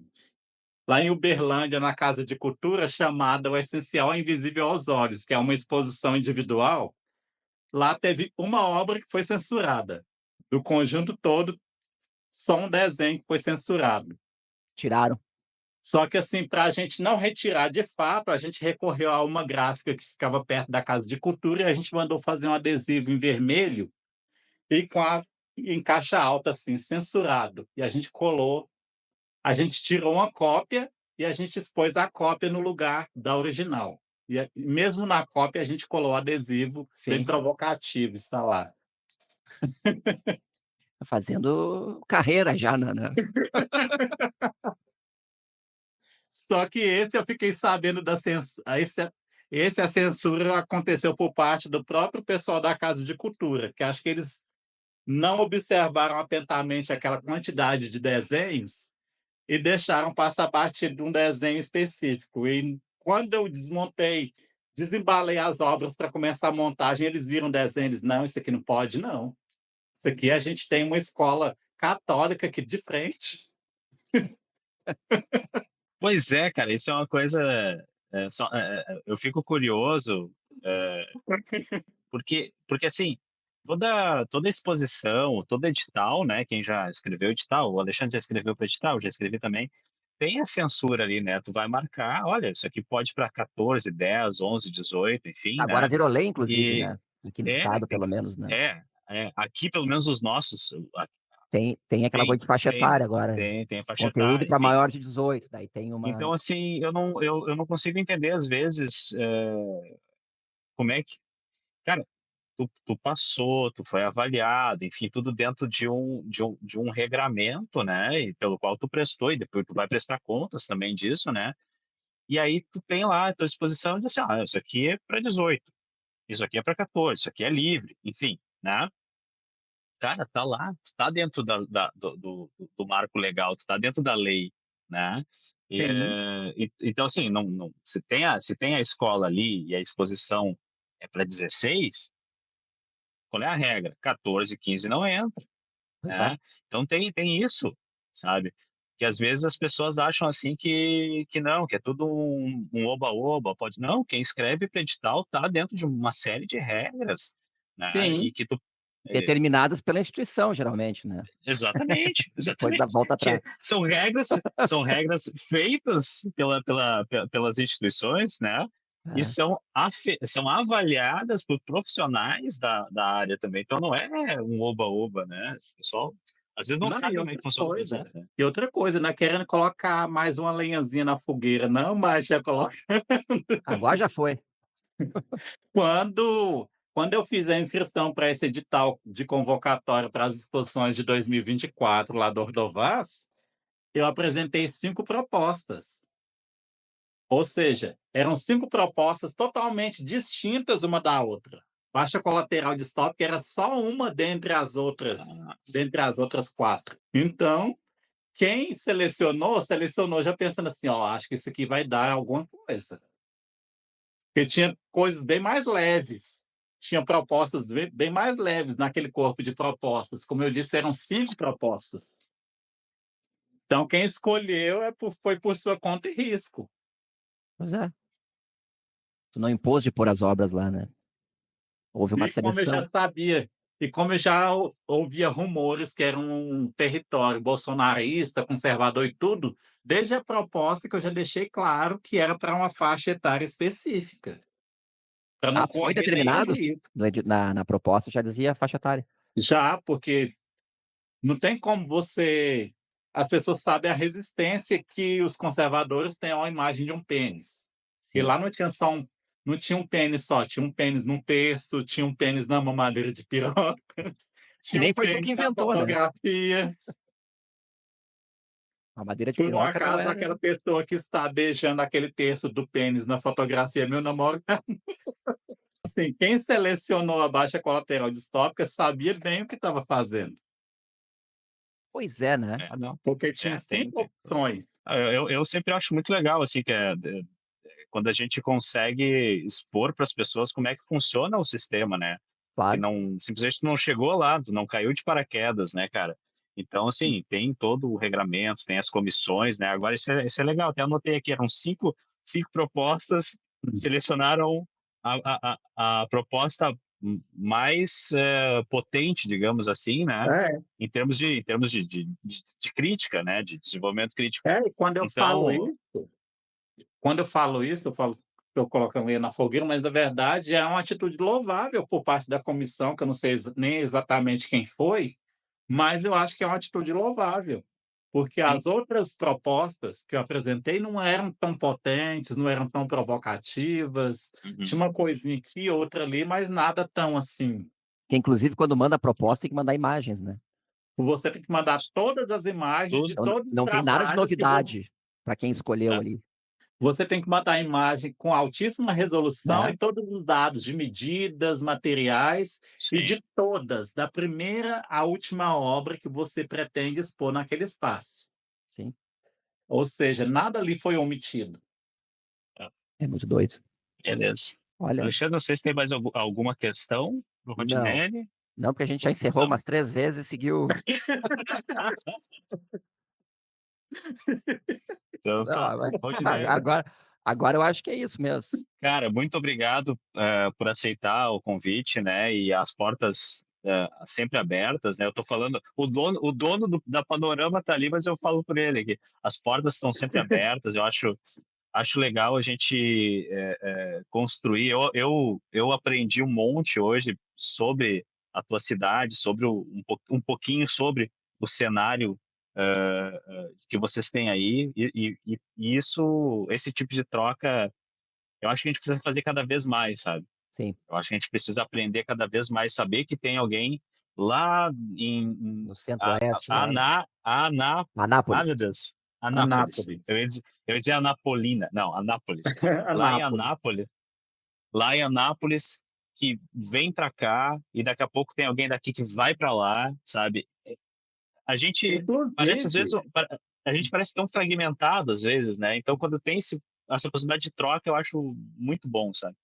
Uberlândia, na Casa de Cultura, chamada O Essencial é Invisível aos Olhos, que é uma exposição individual. Lá teve uma obra que foi censurada. Do conjunto todo, só um desenho que foi censurado. tiraram. Só que, assim, para a gente não retirar de fato, a gente recorreu a uma gráfica que ficava perto da Casa de Cultura e a gente mandou fazer um adesivo em vermelho e em caixa alta, assim, censurado. E a gente tirou uma cópia e a gente pôs a cópia no lugar da original. E mesmo na cópia a gente colou adesivo bem Sim, provocativo, está lá. tá fazendo carreira já na Só que esse eu fiquei sabendo da censura. Esse a censura aconteceu por parte do próprio pessoal da Casa de Cultura, que acho que eles não observaram atentamente aquela quantidade de desenhos e deixaram passar batido de um desenho específico. E quando eu desembalei as obras para começar a montagem, eles viram o desenho, eles: "Não, isso aqui não pode não. Isso aqui a gente tem uma escola católica aqui de frente". Pois é, cara, isso é uma coisa, eu fico curioso, eh, porque assim, toda exposição, todo edital, né, quem já escreveu edital, o Alexandre já escreveu para edital, eu já escrevi também, tem a censura ali, né, tu vai marcar: "Olha, isso aqui pode para 14, 10, 11, 18", enfim, agora né. virou lei inclusive, E né, aqui no é, estado tem pelo que menos, né. aqui pelo menos os nossos, Tem aquela coisa tem de faixa tem etária agora, tem a faixa conteúdo etária, para enfim. maior de 18, daí tem uma Então assim, eu não consigo entender às vezes, como é que cara, tu passou, tu foi avaliado, enfim, tudo dentro de um regramento, né, e pelo qual tu prestou e depois tu vai prestar contas também disso, né. E aí tu tem lá a tua exposição e diz assim: "Ah, isso aqui é para 18, isso aqui é para 14, isso aqui é livre", enfim, né. Cara, tá lá, está dentro do marco legal, está dentro da lei, né. sim, Então assim, não se tem a escola ali e a exposição é para 16, qual é a regra? 14, 15 não entra, pois é. né. Então tem isso, sabe, que às vezes as pessoas acham assim que não, que é tudo um oba-oba, pode não, quem escreve para edital tá dentro de uma série de regras, né, Sim. É, Determinadas pela instituição, geralmente, né? exatamente, Depois dá exatamente. volta Que atrás. são regras feitas pelas instituições, né? E É. são avaliadas por profissionais da área também. Então não é um oba-oba, né? O pessoal às vezes não Não, sabe como é que funciona o processo, né? e outra coisa, não é querendo colocar mais uma lenhazinha na fogueira, não, mas já coloca. Agora já foi. Quando eu fiz a inscrição para esse edital de convocatória para as exposições de 2024 lá do Ordovás, eu apresentei 5 propostas. Ou seja, eram 5 propostas totalmente distintas uma da outra. Baixa colateral distópica era só uma Ah, dentre as outras 4. Então, quem selecionou já pensando assim: "Ó, acho que isso aqui vai dar alguma coisa". Porque tinha coisas bem mais leves, tinha propostas bem mais leves naquele corpo de propostas. Como eu disse, eram 5 propostas. Então quem escolheu foi por sua conta e risco. Pois é. Tu não impôs de pôr as obras lá, né? Houve uma E como eu já seleção. sabia e como eu já ouvia rumores que era um território bolsonarista, conservador e tudo, desde a proposta que eu já deixei claro que era para uma faixa etária específica, para não Ah, foi correr nenhum determinado? risco. Na proposta já dizia a faixa etária. Já, porque não tem como você as pessoas sabem a resistência que os conservadores têm à imagem de um pênis. E Sim. lá não tinha um pênis só, tinha um pênis num terço, tinha um pênis na mamadeira de piroca, E tinha um nem foi tu pênis que na inventou, né? fotografia. A madeira de Por um piroca não acaso, era. aquela pessoa que está beijando aquele terço do pênis na fotografia é meu namorado. Assim, quem selecionou a baixa colateral distópica sabia bem o que estava fazendo, Pois é, né? é, não. porque tinha Tem, 5 opções. eu sempre acho muito legal, assim, quando a gente consegue expor para as pessoas como é que funciona o sistema, né? Que Claro. não simplesmente não chegou lá, não caiu de paraquedas, né, cara? Então, assim, tem todo o regramento, tem as comissões, né? Agora, isso é legal, até anotei aqui, eram cinco propostas, selecionaram a proposta mais potente, digamos assim, né? É. Em termos de crítica, né? De desenvolvimento crítico. E Então, quando eu falo isso, eu falo que eu coloco a lenha na fogueira, mas na verdade é uma atitude louvável por parte da comissão, que eu não sei nem exatamente quem foi, mas eu acho que é uma atitude louvável, porque sim. as outras propostas que eu apresentei não eram tão potentes, não eram tão provocativas, Uhum. tinha uma coisinha aqui, outra ali, mas nada tão assim. Que inclusive quando manda a proposta tem que mandar imagens, né? Você tem que mandar todas as imagens de Tudo, Então todos os não tem nada de trabalhos que você novidade para quem escolheu né? ali, Você tem que mandar a imagem com altíssima resolução né? e todos os dados de medidas, materiais e Sim. de todas, da primeira à última obra que você pretende expor naquele espaço. Sim. Ou seja, nada ali foi omitido. É muito doido. Beleza. Olha, Alexandre, não sei se tem mais alguma questão pro não, Rondinelli. não, porque a gente já encerrou Não. umas 3 vezes e seguiu. Então tá. Não, mas Rondinelli, agora eu acho que é isso mesmo. cara, muito obrigado por aceitar o convite, né? E as portas sempre abertas, né? Eu tô falando, o dono da Panorama tá ali, mas eu falo por ele aqui. As portas estão sempre abertas. Eu acho legal a gente construir. Eu aprendi um monte hoje sobre a tua cidade, sobre um pouquinho sobre o cenário que vocês têm aí, e esse tipo de troca, eu acho que a gente precisa fazer cada vez mais, sabe? Sim, Eu acho que a gente precisa aprender cada vez mais, saber que tem alguém lá no centro-oeste, lá em Meu Anápolis. Deus, Anápolis. Anápolis. Eu ia dizer Anapolina, não, Anápolis. Lá em Anápolis. Anápolis, lá em Anápolis, que vem para cá e daqui a pouco tem alguém daqui que vai para lá, sabe? A gente parece às vezes Inclusive, a gente parece tão fragmentado às vezes, né? Então quando tem essa possibilidade de troca, eu acho muito bom, sabe?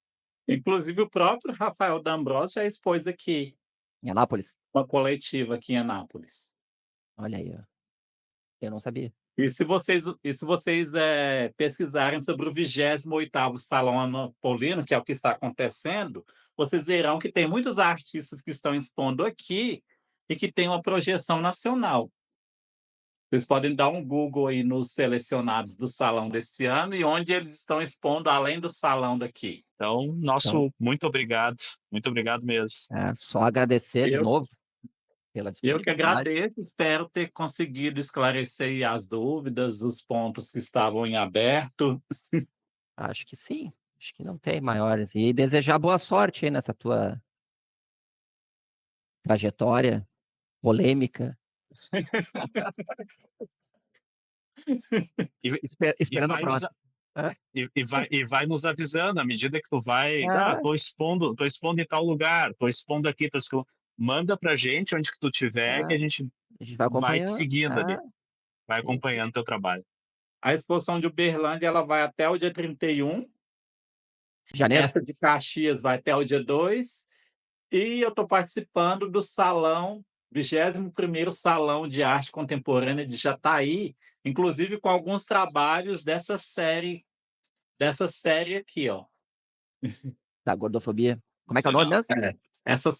inclusive o próprio Rafael D'Ambrosio já expôs aqui, Em Anápolis? uma coletiva aqui em Anápolis. Olha aí, ó. Eu não sabia. E se vocês pesquisarem sobre o 28º Salão Anapolino, que é o que está acontecendo, vocês verão que tem muitos artistas que estão expondo aqui e que tem uma projeção nacional. Vocês podem dar um Google aí nos selecionados do salão desse ano e onde eles estão expondo além do salão daqui. Então, Então, muito obrigado mesmo. só agradecer de Eu novo pela eu que disponibilidade. agradeço, espero ter conseguido esclarecer aí as dúvidas, os pontos que estavam em aberto. Acho que sim, acho que não tem maiores. E desejar boa sorte aí nessa tua trajetória polêmica. E Esperando a vai nos próxima. Hã? e vai nos avisando à medida que tu vai: Ah, tô expondo em tal lugar, tô expondo aqui, manda pra gente onde que tu tiver, que ah, a gente a gente vai vai te acompanhando. seguindo ali, Ah, vai isso. acompanhando teu trabalho. A exposição de Uberlândia ela vai até o dia 31, Janeiro? essa de Caxias vai até o dia 2, e eu estou participando do salão, 21º Salão de Arte Contemporânea de Jataí, inclusive com alguns trabalhos dessa série aqui, ó. Da gordofobia. Como é que é o nome Legal. mesmo? É, essa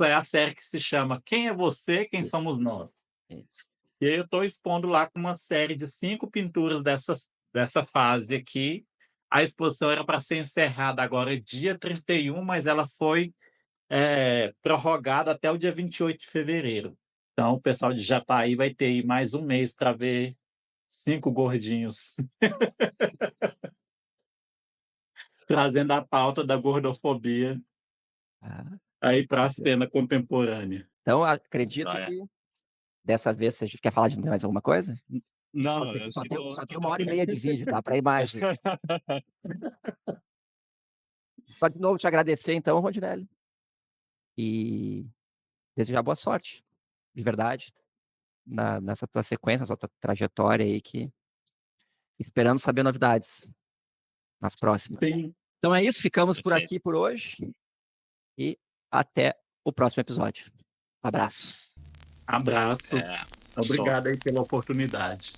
é a série que se chama Quem é Você, Quem Isso, Somos Nós? isso. E aí eu estou expondo lá com uma série de 5 pinturas dessa fase aqui. A exposição era para ser encerrada agora dia 31, mas ela foi prorrogada até o dia 28 de fevereiro. Então o pessoal de Jataí vai ter aí mais um mês para ver 5 gordinhos trazendo a pauta da gordofobia Ah, aí para a ok. cena contemporânea. Então, acredito Joia. que dessa vez você quer falar de mais alguma coisa? Não, Só tem, eu só que tem, tô só tem 1h30 de vídeo, tá? Para imagem. Só de novo te agradecer, então, Rondinelli. E desejar boa sorte, de verdade, nessa tua sequência, nessa tua trajetória aí, que esperamos saber novidades nas próximas. Sim. Então é isso, ficamos por Perfeito. aqui por hoje e até o próximo episódio. Abraço. Abraço. Só. Obrigado aí pela oportunidade.